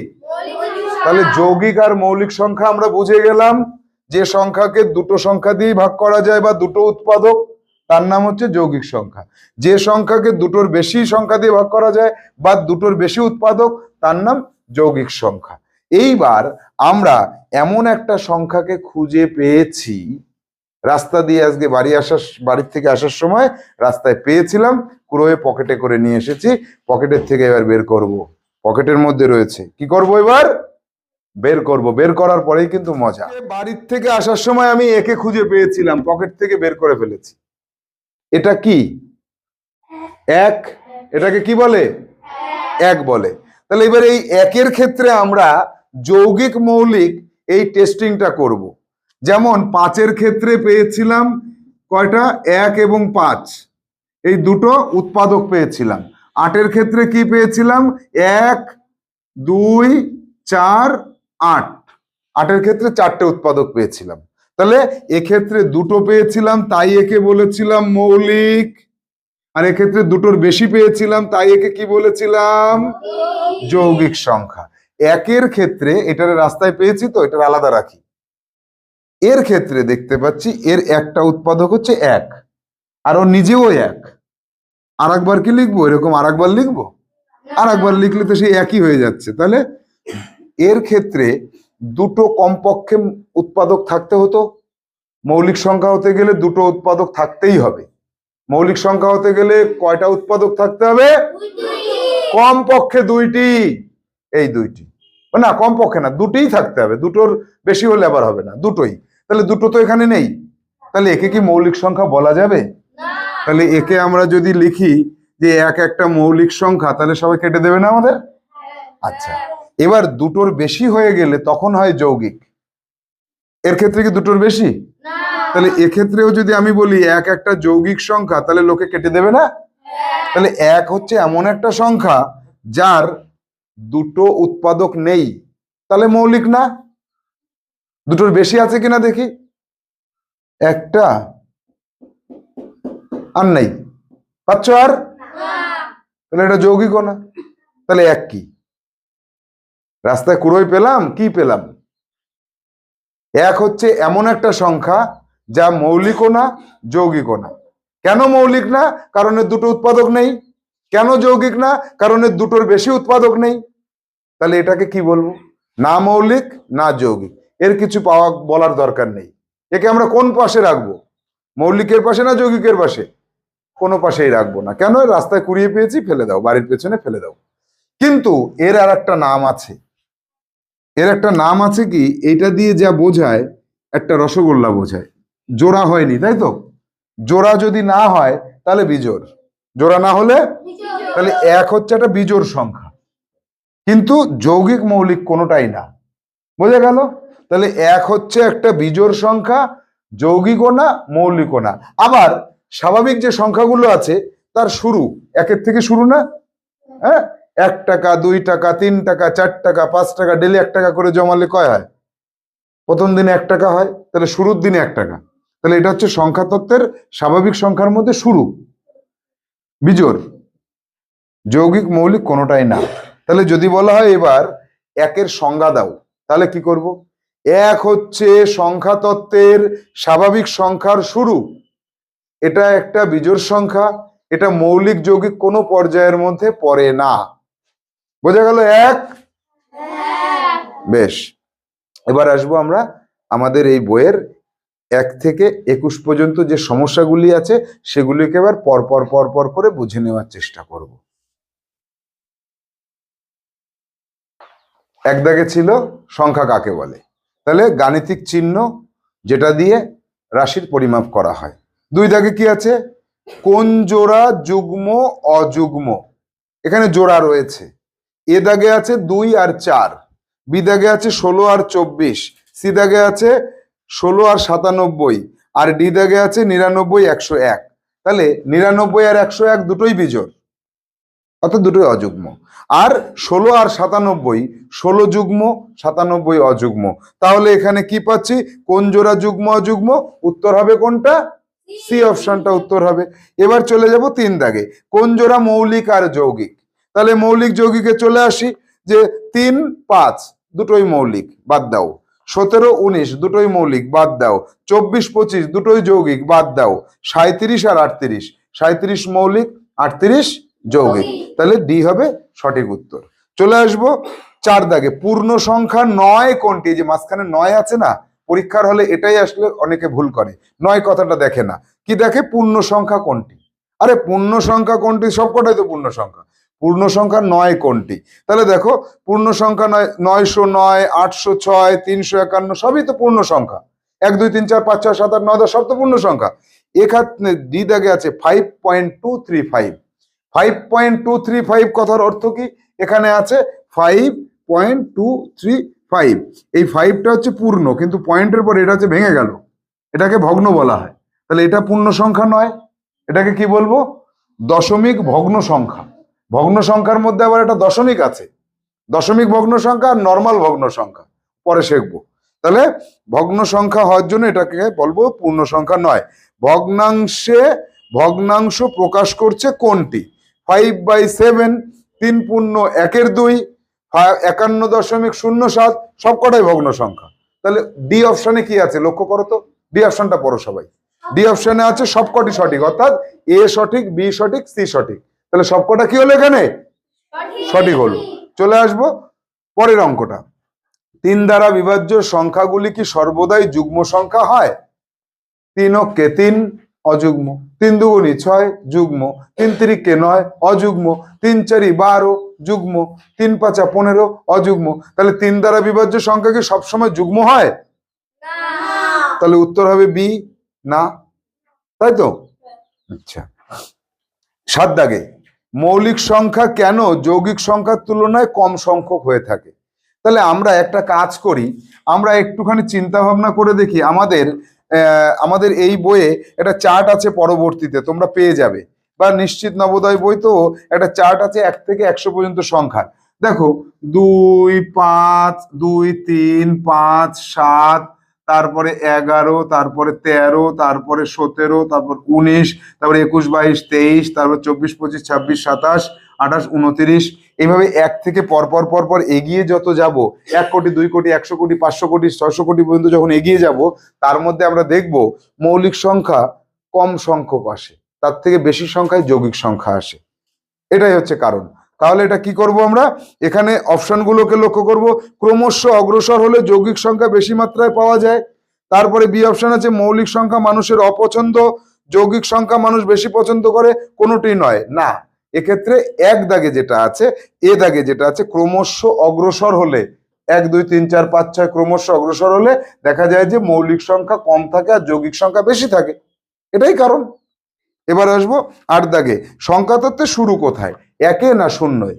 তাহলে যৌগিক আর মৌলিক সংখ্যা আমরা বুঝে গেলাম। যে সংখ্যাকে দুটো সংখ্যা দিয়ে ভাগ করা যায় বা দুটো উৎপাদক, তার নাম হচ্ছে যৌগিক সংখ্যা। যে সংখ্যাকে দুটোর বেশি সংখ্যা দিয়ে ভাগ করা যায় বা দুটোর বেশি উৎপাদক, তার নাম যৌগিক সংখ্যা। এইবার আমরা এমন একটা সংখ্যাকে খুঁজে পেয়েছি, রাস্তা দিয়ে আজকে বাড়ির থেকে আসার সময় রাস্তায় পেয়েছিলাম, কুড়োয় পকেটে করে নিয়ে এসেছি। পকেটের থেকে এবার বের করব, পকেটের মধ্যে রয়েছে, কি করব এবার? বের করব। বের করার পরেই কিন্তু মজা। বাড়ির থেকে আসার সময় আমি একে খুঁজে পেয়েছিলাম, পকেট থেকে বের করে ফেলেছি। এটা কি? এক। এটাকে কি বলে? এক বলে। তাহলে এবার এই একের ক্ষেত্রে আমরা যৌগিক মৌলিক এই টেস্টিংটা করব। যেমন 5-এর ক্ষেত্রে পেয়েছিলাম কয়টা? 1 এবং 5, এই দুটো উৎপাদক পেয়েছিলাম। 8-এর ক্ষেত্রে কি পেয়েছিলাম? 1 2 4 8, 8-এর ক্ষেত্রে 4টে উৎপাদক পেয়েছিলাম। তাহলে এক্ষেত্রে দুটো পেয়েছিলাম, তাই একে বলেছিলাম মৌলিক। আর এক্ষেত্রে দুটোর বেশি পেয়েছিলাম, তাই একে কি বলেছিলাম? যৌগিক সংখ্যা। একের ক্ষেত্রে এটার রাস্তায় পেয়েছি, তো এটার আলাদা রাখি। এর ক্ষেত্রে দেখতে পাচ্ছি এর একটা উৎপাদক হচ্ছে এক, আর ও নিজেও এক। আর একবার কি লিখবো, এরকম আর একবার লিখবো? আর একবার লিখলে তো সেই একই হয়ে যাচ্ছে। তাহলে এর ক্ষেত্রে দুটো কমপক্ষে উৎপাদক থাকতে হতো। মৌলিক সংখ্যা হতে গেলে দুটো উৎপাদক থাকতেই হবে। মৌলিক সংখ্যা হতে গেলে কয়টা উৎপাদক থাকতে হবে? কমপক্ষে দুইটি। এই দুইটি, না কমপক্ষে না, দুটোই থাকতে হবে, দুটোর বেশি হলে আবার হবে না, দুটোই। তাহলে দুটো তো এখানে নেই, তাহলে একে কি মৌলিক সংখ্যা বলা যাবে? তাহলে একে আমরা যদি লিখি যে এক একটা মৌলিক সংখ্যা, তাহলে সবাই কেটে দেবে না আমাদের? আচ্ছা, এবার দুটোর বেশি হয়ে গেলে তখন হয় যৌগিক। এর ক্ষেত্রে কি দুটোর বেশি? তাহলে এক্ষেত্রেও যদি আমি বলি এক একটা যৌগিক সংখ্যা, তাহলে লোকে কেটে দেবে না? তাহলে এক হচ্ছে এমন একটা সংখ্যা যার দুটো উৎপাদক নেই, তাহলে মৌলিক না। দুটোর বেশি আছে কিনা দেখি, একটা আর নেই, পাচ্ছ আর? তাহলে এটা যৌগিকও না। তাহলে এক কি? রাস্তায় কুড়োই পেলাম, কি পেলাম? এক হচ্ছে এমন একটা সংখ্যা যা মৌলিকও না যৌগিকও না। কেন মৌলিক না? কারণ এর দুটো উৎপাদক নেই। কেন যৌগিক না? কারণ এর দুটোর বেশি উৎপাদক নেই। তাহলে এটাকে কি বলবো? না মৌলিক না যৌগিক, এর কিছু পাওয়া বলার দরকার নেই। একে আমরা কোন পাশে রাখবো? মৌলিকের পাশে না যৌগিকের পাশে? কোনো পাশেই রাখবো না। কেন? রাস্তায় কুড়িয়ে পেয়েছি, ফেলে দাও, বাড়ির পেছনে ফেলে দাও। কিন্তু এর আর একটা নাম আছে। এর একটা নাম আছে কি, এইটা দিয়ে যা বোঝায়, একটা রসগোল্লা বোঝায়। জোড়া হয়নি, তাই তো? জোড়া যদি না হয় তাহলে বিজোড়, জোড়া না হলে তাহলে এক হচ্ছে একটা বিজোড় সংখ্যা, কিন্তু যৌগিক মৌলিক কোনোটাই না। বোঝা গেল? তাহলে এক হচ্ছে একটা বিজোড় সংখ্যা, যৌগিকও না মৌলিকও না। আবার স্বাভাবিক যে সংখ্যাগুলো আছে তার শুরু একের থেকে শুরু না? হ্যাঁ, 1 টাকা 2 টাকা 3 টাকা 4 টাকা 5 টাকা, ডেলি 1 টাকা করে জমালে কয় হয়? প্রথম দিনে 1 টাকা হয়, তাহলে শুরুর দিনে 1 টাকা। তাহলে এটা হচ্ছে সংখ্যা তত্ত্বের স্বাভাবিক সংখ্যার মধ্যে শুরু, বিজোড়। যৌগিক মৌলিক কোনোটাই না। তাহলে যদি বলা হয় এবার একের সংজ্ঞা দাও, তাহলে কি করব? এক হচ্ছে সংখ্যা তত্ত্বের স্বাভাবিক সংখ্যার শুরু, এটা একটা বিজোড় সংখ্যা, এটা মৌলিক যৌগিক কোনো পর্যায়ের মধ্যে পড়ে না। বোঝা গেল? এক? বেশ, এবার আসবো আমরা আমাদের এই বইয়ের 1 থেকে 21 পর্যন্ত যে সমস্যাগুলি আছে সেগুলিকে এবার পরপর পরপর করে বুঝে নেওয়ার চেষ্টা করব। এক দাগে ছিল সংখ্যা কাকে বলে, তাহলে গাণিতিক চিহ্ন যেটা দিয়ে রাশির পরিমাপ করা হয়। 2 দাগে কি আছে? কোন জোড়া যুগ্ম অযুগ্ম, এখানে জোড়া রয়েছে। এ দাগে আছে 2 আর 4, বি দাগে আছে 16 আর 24, সি দাগে আছে 16 আর 97, আর ডি দাগে আছে 99 101। তাহলে 99 আর 101 দুটোই বিজোড়, অর্থাৎ দুটোই অযুগ্ম। আর 16 আর 97, 16 যুগ্ম 97 অযুগ্ম। তাহলে এখানে কি পাচ্ছি? কোন জোড়া যুগ্ম অযুগ্ম? উত্তর হবে কোনটা? সি অপশনটা উত্তর হবে। এবার চলে যাব 3 দাগে, কোন জোড়া মৌলিক আর যৌগিক। তাহলে মৌলিক যৌগিকে চলে আসি, যে 3 5 দুটোই মৌলিক, বাদ দাও। 17 19 দুটোই মৌলিক, বাদ দাও। 24 25 দুটোই যৌগিক, বাদ দাও। 37 আর 38, 37 মৌলিক 38 যৌগিক। তাহলে ডি হবে সঠিক উত্তর। চলে আসবো 4 দাগে, পূর্ণ সংখ্যা 9 কোনটি? যে মাঝখানে 9 আছে না, পরীক্ষার হলে এটাই আসলে অনেকে ভুল করে, 9 কথাটা দেখে না। কি দেখে? পূর্ণ সংখ্যা কোনটি। আরে পূর্ণ সংখ্যা কোনটি? সবকটাই তো পূর্ণ সংখ্যা। পূর্ণ সংখ্যা 9 কোনটি? তাহলে দেখো, পূর্ণ সংখ্যা 909 806 351 সবই তো পূর্ণ সংখ্যা। 1 2 3 4 5 6 7 8 9 10 সব তো পূর্ণ সংখ্যা। এখানে ডি দাগে আছে 5.235। 5.235 কথার অর্থ কি? এখানে আছে 5.235, এই 5টা হচ্ছে পূর্ণ, কিন্তু পয়েন্টের পর এটা হচ্ছে ভেঙে গেল, এটাকে ভগ্ন বলা হয়। তাহলে এটা পূর্ণ সংখ্যা নয়, এটাকে কি বলবো? দশমিক ভগ্ন সংখ্যা। ভগ্ন সংখ্যার মধ্যে আবার একটা দশমিক আছে, দশমিক ভগ্ন সংখ্যা আর নর্মাল ভগ্ন সংখ্যা, পরে শিখবো। তাহলে ভগ্ন সংখ্যা হওয়ার জন্য এটাকে বলবো পূর্ণ সংখ্যা নয়। ভগ্নাংশে ভগ্নাংশ প্রকাশ করছে কোনটি? 5/7, 3 পূর্ণ 1 এর 2, 51.07 সবকটাই ভগ্ন সংখ্যা। তাহলে ডি অপশনে কি আছে লক্ষ্য করো তো, ডি অপশনটা পড়ো সবাই। ডি অপশনে আছে সবকটি সঠিক, অর্থাৎ এ সঠিক, বি সঠিক, সি সঠিক। তাহলে সবকটা কি হলো এখানে সঠিক হলো। চলে আসবো পরের অঙ্কটা। 3 দ্বারা বিভাজ্য সংখ্যাগুলি কি সর্বদাই যুগ্ম সংখ্যা হয়? 3 অক্ষে 3 অযুগ্ম, 3 দুগুণী 6 যুগ্ম, 3 তিরিকে 9 অযুগ্ম, 3 চারি 12 যুগ্ম, 3 পাঁচা 15 অযুগ্ম। তাহলে 3 দ্বারা বিভাজ্য সংখ্যা কি সবসময় যুগ্ম হয়? তাহলে উত্তর হবে বি, না, তাই তো? আচ্ছা, 7 দাগে মৌলিক সংখ্যা কেন যৌগিক সংখ্যার তুলনায় কম সংখ্যক হয়ে থাকে? তাহলে আমরা একটা কাজ করি, আমরা একটুখানি চিন্তা ভাবনা করে দেখি। আমাদের এই বইয়ে একটা চার্ট আছে, পরবর্তীতে তোমরা পেয়ে যাবে, বা নিশ্চিত নবোদয় বই তো একটা চার্ট আছে 1 থেকে 100 পর্যন্ত সংখ্যা। দেখো 2, 5, 2, 3, 5, 7, তারপরে 11, তারপরে 13, তারপরে 17, তারপর 19, তারপরে 21, 22, 23, তারপর 24, 25, 26, 27, 28, 29, এইভাবে 1 থেকে পরপর পরপর এগিয়ে যত যাব, 1 কোটি, 2 কোটি, 100 কোটি, 500 কোটি, 600 কোটি পর্যন্ত যখন এগিয়ে যাব, তার মধ্যে আমরা দেখব মৌলিক সংখ্যা কম সংখ্যক আসে, তার থেকে বেশি সংখ্যায় যৌগিক সংখ্যা আসে। এটাই হচ্ছে কারণ। তাহলে এটা কি করব আমরা? এখানে অপশনগুলোকে লক্ষ্য করব। ক্রমশ অগ্রসর হলে যৌগিক সংখ্যা বেশি মাত্রায় পাওয়া যায়। তারপরে বি অপশন আছে মৌলিক সংখ্যা মানুষের অপছন্দ, যৌগিক সংখ্যা মানুষ বেশি পছন্দ করে, কোনোটি নয়। না, এক্ষেত্রে 1 দাগে যেটা আছে, এ দাগে যেটা আছে, ক্রমশ অগ্রসর হলে 1, 2, 3, 4, 5, 6 ক্রমশ অগ্রসর হলে দেখা যায় যে মৌলিক সংখ্যা কম থাকে আর যৌগিক সংখ্যা বেশি থাকে। এটাই কারণ। এবার আসবো 8 দাগে সংখ্যা তত্ত্বে শুরু কোথায়, 1 না 0?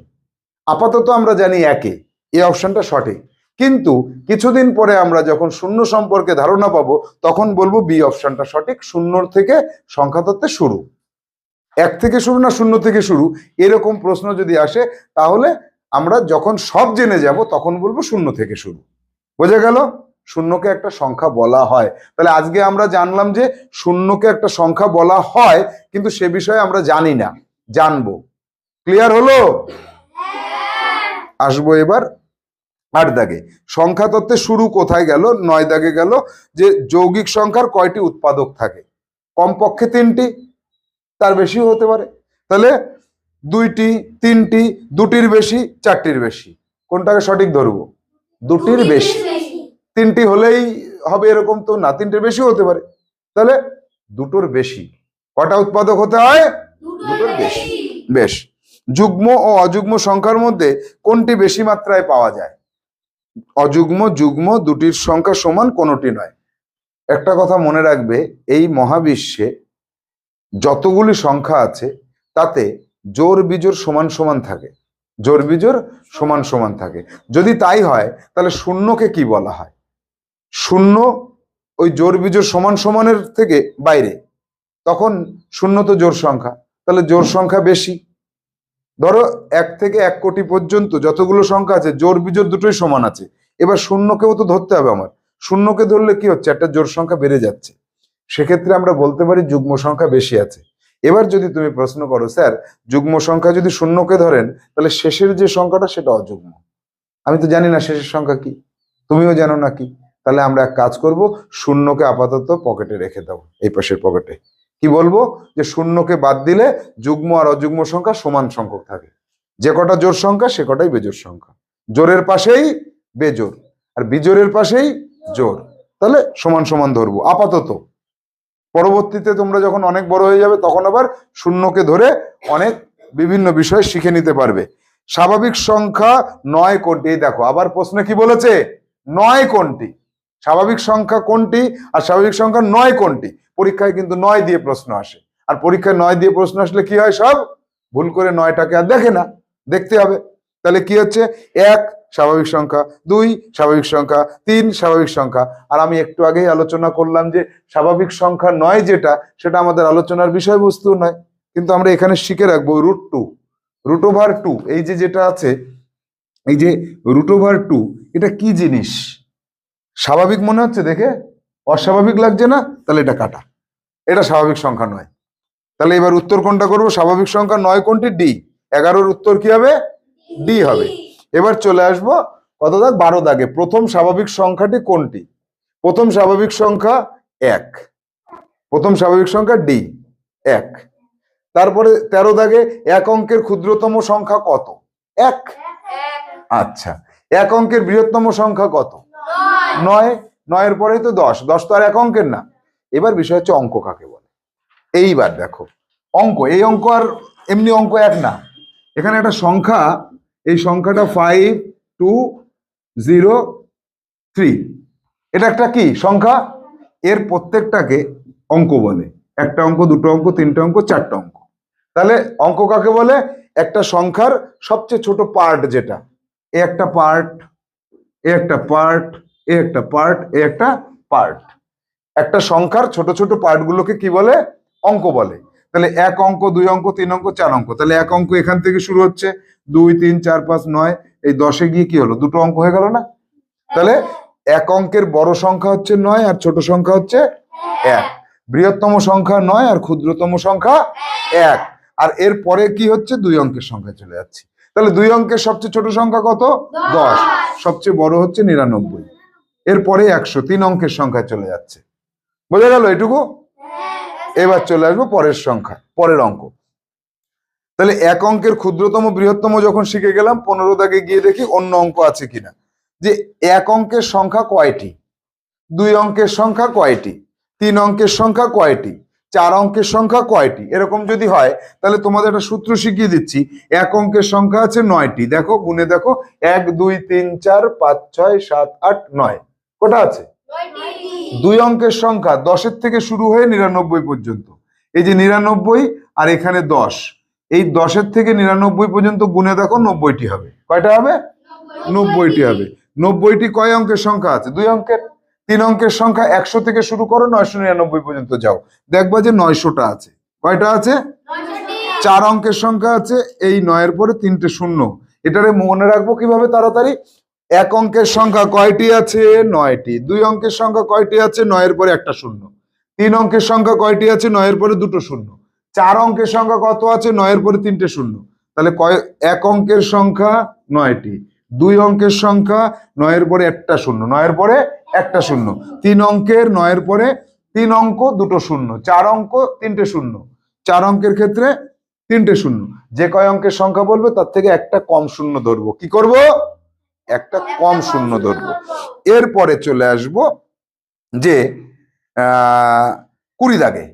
আপাতত আমরা জানি 1, এই অপশনটা সঠিক। কিন্তু কিছুদিন পরে আমরা যখন শূন্য সম্পর্কে ধারণা পাবো তখন বলবো বি অপশনটা সঠিক, 0 থেকে সংখ্যা তত্ত্বে শুরু। 1 থেকে শুরু না 0 থেকে শুরু, এরকম প্রশ্ন যদি আসে তাহলে আমরা যখন সব জেনে যাব তখন বলবো 0 থেকে শুরু। বোঝা গেল? শূন্যকে একটা সংখ্যা বলা হয়। তাহলে আজকে আমরা জানলাম যে শূন্যকে একটা সংখ্যা বলা হয়, কিন্তু সে বিষয়ে আমরা জানি না, জানবো। ক্লিয়ার হলো? আসবো এবার 8 দাগে সংখ্যা তত্ত্বে শুরু কোথায় গেল? 9 দাগে গেল যে যৌগিক সংখ্যার কয়টি উৎপাদক থাকে? কমপক্ষে 3টি, তার বেশিও হতে পারে। তাহলে 2টি, 3টি, 2টির বেশি, 4টির বেশি, কোনটাকে সঠিক ধরবো? 2টির বেশি। 3টি হলেই হবে এরকম তো না, 3টির বেশি হতে পারে। তাহলে 2টোর বেশি। কটা উৎপাদক হতে হয়? 2টোর বেশি। বেশ। যুগ্ম ও অযুগ্ম সংখ্যার মধ্যে কোনটি বেশি মাত্রায় পাওয়া যায়? অযুগ্ম, যুগ্ম দুটির সংখ্যা সমান কোনোটি নয়। একটা কথা মনে রাখবে, এই মহাবিশ্বে যতগুলি সংখ্যা আছে তাতে জোড় বিজোড় সমান সমান থাকে, জোড় বিজোড় সমান সমান থাকে। যদি তাই হয় তাহলে শূন্যকে কি বলা হয়? শূন্য ওই জোড় বিজোড় সমান সমানের থেকে বাইরে, তখন শূন্য তো জোড় সংখ্যা, তাহলে জোড় সংখ্যা বেশি। ধরো 1 থেকে 1 কোটি পর্যন্ত যতগুলো সংখ্যা আছে জোড় বিজোড় দুটোই সমান আছে। এবার শূন্যকেও তো ধরতে হবে আমার। শূন্যকে ধরলে কি হচ্ছে? একটা জোড় সংখ্যা বেড়ে যাচ্ছে। সেক্ষেত্রে আমরা বলতে পারি যুগ্ম সংখ্যা বেশি আছে। এবার যদি তুমি প্রশ্ন করো, স্যার যুগ্ম সংখ্যা যদি শূন্যকে ধরেন তাহলে শেষের যে সংখ্যাটা সেটা অযুগ্ম, আমি তো জানি না শেষের সংখ্যা কি, তুমিও জানো না কি, তাহলে আমরা এক কাজ করব, শূন্যকে আপাতত পকেটে রেখে দাও, এই পাশের পকেটে। কি বলবো? যে শূন্যকে বাদ দিলে যুগ্ম আর অযুগ্ম সংখ্যা সমান সংখ্যক থাকে। যে কটা জোড় সংখ্যা সে কটাই বেজোড় সংখ্যা। জোরের পাশেই বেজোড় আর বিজোড়ের পাশেই জোড়, তাহলে সমান সমান ধরবো আপাতত। পরবর্তীতে তোমরা যখন অনেক বড় হয়ে যাবে তখন আবার শূন্যকে ধরে অনেক বিভিন্ন বিষয় শিখে নিতে পারবে। স্বাভাবিক সংখ্যা 9 কোনটি? দেখো আবার প্রশ্নে কি বলেছে? 9 কোনটি? স্বাভাবিক সংখ্যা কোনটি আর স্বাভাবিক সংখ্যা 9 কোনটি? পরীক্ষায় কিন্তু 9 দিয়ে প্রশ্ন আসে, আর পরীক্ষায় 9 দিয়ে প্রশ্ন আসলে কি হয়, সব ভুল করে 9টাকে আর দেখে না, দেখতে হবে। তাহলে কি হচ্ছে? 1 স্বাভাবিক সংখ্যা, 2 স্বাভাবিক সংখ্যা, 3 স্বাভাবিক সংখ্যা। আর আমি একটু আগেই আলোচনা করলাম যে স্বাভাবিক সংখ্যা 9 যেটা, সেটা আমাদের আলোচনার বিষয়বস্তু নয়, কিন্তু আমরা এখানে শিখে রাখবো √2, √2। এই যে যেটা আছে, এই যে √2, এটা কি জিনিস? স্বাভাবিক মনে হচ্ছে দেখে, অস্বাভাবিক লাগছে না? তাহলে এটা কাটা, এটা স্বাভাবিক সংখ্যা নয়। তাহলে এবার উত্তর কোনটা করবো? স্বাভাবিক সংখ্যা 9 কোনটি? ডি। 11-র উত্তর কি হবে? ডি হবে। এবার চলে আসবো কত দাগ? 12 দাগে প্রথম স্বাভাবিক সংখ্যাটি কোনটি? প্রথম স্বাভাবিক সংখ্যা 1, প্রথম স্বাভাবিক সংখ্যা ডি 1। তারপরে 13 দাগে এক অঙ্কের ক্ষুদ্রতম সংখ্যা কত? 1। আচ্ছা, এক অঙ্কের বৃহত্তম সংখ্যা কত? 9। 9 পরেই তো 10, 10 তো আর এক অঙ্কের না। এবার বিষয় হচ্ছে অঙ্ক কাকে বলে। এইবার দেখো অঙ্ক, এই অঙ্ক আর এমনি অঙ্ক এক না। এখানে একটা সংখ্যা, এই সংখ্যাটা 5203, এটা একটা কি সংখ্যা? এর প্রত্যেকটাকে অঙ্ক বলে। একটা অঙ্ক, দুটো অঙ্ক, তিনটা অঙ্ক, চারটা অঙ্ক। তাহলে অঙ্ক কাকে বলে? একটা সংখ্যার সবচেয়ে ছোট পার্ট, যেটা এ একটা পার্ট, এ একটা পার্ট, এ একটা পার্ট, এ একটা পার্ট। একটা সংখ্যার ছোট ছোট পার্ট গুলোকে কি বলে? অঙ্ক বলে। তাহলে এক অঙ্ক, দুই অঙ্ক, তিন অঙ্ক, চার অঙ্ক। তাহলে এক অঙ্ক এখান থেকে শুরু হচ্ছে, 2 3 4 5 9, এই 10-এ গিয়ে কি হলো? দুটো অঙ্ক হয়ে গেল না? তাহলে এক অঙ্কের বড় সংখ্যা হচ্ছে 9 আর ছোট সংখ্যা হচ্ছে 1। বৃহত্তম সংখ্যা 9 আর ক্ষুদ্রতম সংখ্যা 1। আর এর পরে কি হচ্ছে? দুই অঙ্কের সংখ্যা চলে যাচ্ছে। তাহলে দুই অঙ্কের সবচেয়ে ছোট সংখ্যা কত? 10। সবচেয়ে বড় হচ্ছে 99। এরপরে 100, তিন অঙ্কের সংখ্যা চলে যাচ্ছে। বোঝা গেল এটুকু? এবার চলে আসবো পরের সংখ্যা, পরের অঙ্ক। তাহলে এক অঙ্কের ক্ষুদ্রতম বৃহত্তম যখন শিখে গেলাম, 15 দাগে গিয়ে দেখি অন্য অঙ্ক আছে কিনা। যে এক অঙ্কের সংখ্যা কয়টি, দুই অঙ্কের সংখ্যা কয়টি, তিন অঙ্কের সংখ্যা কয়টি, চার অঙ্কের সংখ্যা কয়টি, এরকম যদি হয় তাহলে তোমাদের একটা সূত্র শিখিয়ে দিচ্ছি। এক অঙ্কের সংখ্যা আছে 9টি। দেখো গুনে দেখো, 1 2 3 4 5 6 7 8 9, কটা আছে? দুই অঙ্কের সংখ্যা 10-এর থেকে শুরু হয়ে 99 পর্যন্ত। এই যে 99 আর এখানে 10, এই 10-এর থেকে 99 পর্যন্ত গুনে দেখো 90টি হবে। কয়টা হবে? 90টি হবে। 90টি কয় অঙ্কের সংখ্যা আছে? দুই অঙ্কের। তিন অঙ্কের সংখ্যা 100 থেকে শুরু করো, 999 পর্যন্ত যাও, দেখবা যে 900টা আছে। কয়টা আছে? চার অঙ্কের সংখ্যা আছে, এই 9-এর পরে 3টে শূন্য। এটারে মনে রাখবো কিভাবে তাড়াতাড়ি? এক অঙ্কের সংখ্যা কয়টি আছে? 9টি। দুই অঙ্কের সংখ্যা কয়টি আছে? 9-এর পরে একটা শূন্য। তিন অঙ্কের সংখ্যা কয়টি আছে? 9-এর পরে দুটো শূন্য। চার অঙ্কের সংখ্যা কত আছে? 9-এর পরে 3টে শূন্য। তাহলে এক অঙ্কের সংখ্যা 9টি, দুই অঙ্কের সংখ্যা 9-এর পরে একটা শূন্য, 9-এর পরে একটা শূন্য। তিন অঙ্কের 9-এর পরে 3 অঙ্ক, দুটো শূন্য। চার অঙ্ক, 3টে শূন্য। চার অঙ্কের ক্ষেত্রে 3টে শূন্য। যে কয় অঙ্কের সংখ্যা বলবে তার থেকে একটা কম শূন্য ধরবো। কি করব? একটা কম শূন্য ধরবো। এরপরে চলে আসব যে 20 দাগে।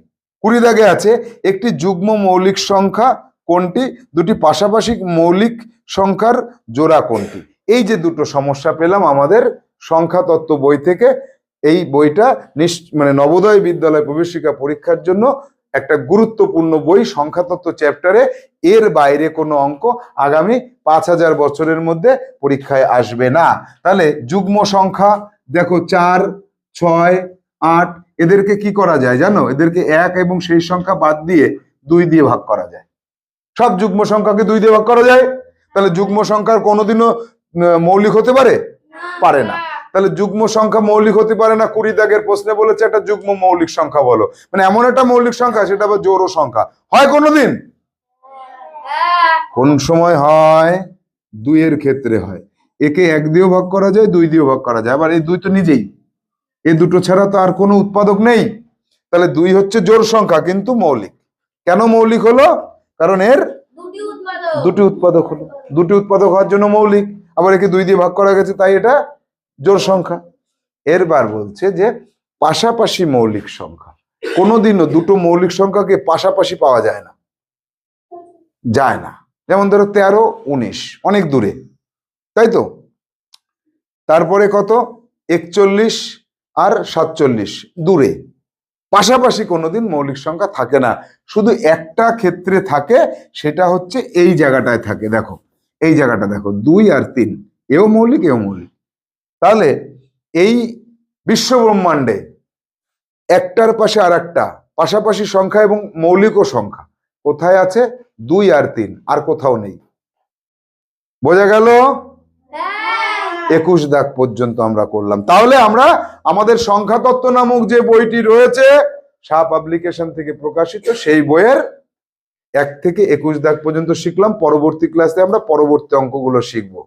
20 দাগে আছে একটি যুগ্ম মৌলিক সংখ্যা কোনটি, দুটি পাশাপাশি মৌলিক সংখ্যার জোড়া কোনটি। এই যে দুটো সমস্যা পেলাম আমাদের সংখ্যা তত্ত্ব বই থেকে। এই বইটা মানে নবোদয় বিদ্যালয় প্রবেশিকা পরীক্ষার জন্য একটা গুরুত্বপূর্ণ বই, সংখ্যাতত্ত্ব চ্যাপ্টারে। এর বাইরে কোনো অঙ্ক আগামী 5000 বছরের মধ্যে পরীক্ষায় আসবে না। তাহলে যুগ্ম সংখ্যা দেখো 4 6 8, এদেরকে কি করা যায় জানো? এদেরকে 1 এবং সেই সংখ্যা বাদ দিয়ে 2 দিয়ে ভাগ করা যায়। সব যুগ্ম সংখ্যাকে 2 দিয়ে ভাগ করা যায়। তাহলে যুগ্ম সংখ্যার কোনোদিনও মৌলিক হতে পারে? পারে না। তাহলে যুগ্ম সংখ্যা মৌলিক হতে পারে না। 20 দাগের প্রশ্নে বলেছে একটা যুগ্ম মৌলিক সংখ্যা বলো, মানে এমন একটা মৌলিক সংখ্যা সেটা আবার জোড় সংখ্যা হয় কোনোদিন? কোন সময় হয়? 2 এর ক্ষেত্রে হয়। একে 1 দিয়েও ভাগ করা যায়, 2 দিয়েও ভাগ করা যায়। আবার এই 2 তো নিজেই, এই দুটো ছাড়া তো আর কোনো উৎপাদক নেই। তাহলে 2 হচ্ছে জোড় সংখ্যা কিন্তু মৌলিক। কেন মৌলিক হলো? কারণ এর দুটি উৎপাদক হলো। দুটি উৎপাদক হওয়ার জন্য মৌলিক। আবার একে 2 দিয়ে ভাগ করা গেছে, তাই এটা জোড় সংখ্যা। এরবার বলছে যে পাশাপাশি মৌলিক সংখ্যা। কোনোদিনও দুটো মৌলিক সংখ্যাকে পাশাপাশি পাওয়া যায় না, যায় না। যেমন ধরো 13 19, অনেক দূরে, তাই তো। তারপরে কত? 41 আর 47 দূরে। পাশাপাশি কোনোদিন মৌলিক সংখ্যা থাকে না। শুধু একটা ক্ষেত্রে থাকে, সেটা হচ্ছে এই জায়গাটায় থাকে। দেখো এই জায়গাটা দেখো, 2 আর 3, এও মৌলিক এও মৌলিক। তাহলে এই বিশ্ব ব্রহ্মাণ্ডে একটার পাশে আর একটা পাশাপাশি সংখ্যা এবং মৌলিক ও সংখ্যা কোথায় আছে? 2 আর 3, আর কোথাও নেই। বোঝা গেল? 21 দাগ পর্যন্ত আমরা করলাম। তাহলে আমরা আমাদের সংখ্যাতত্ত্ব নামক যে বইটি রয়েছে শাহ পাবলিকেশন থেকে প্রকাশিত, সেই বইয়ের 1 থেকে 21 দাগ পর্যন্ত শিখলাম। পরবর্তী ক্লাসে আমরা পরবর্তী অঙ্কগুলো শিখবো।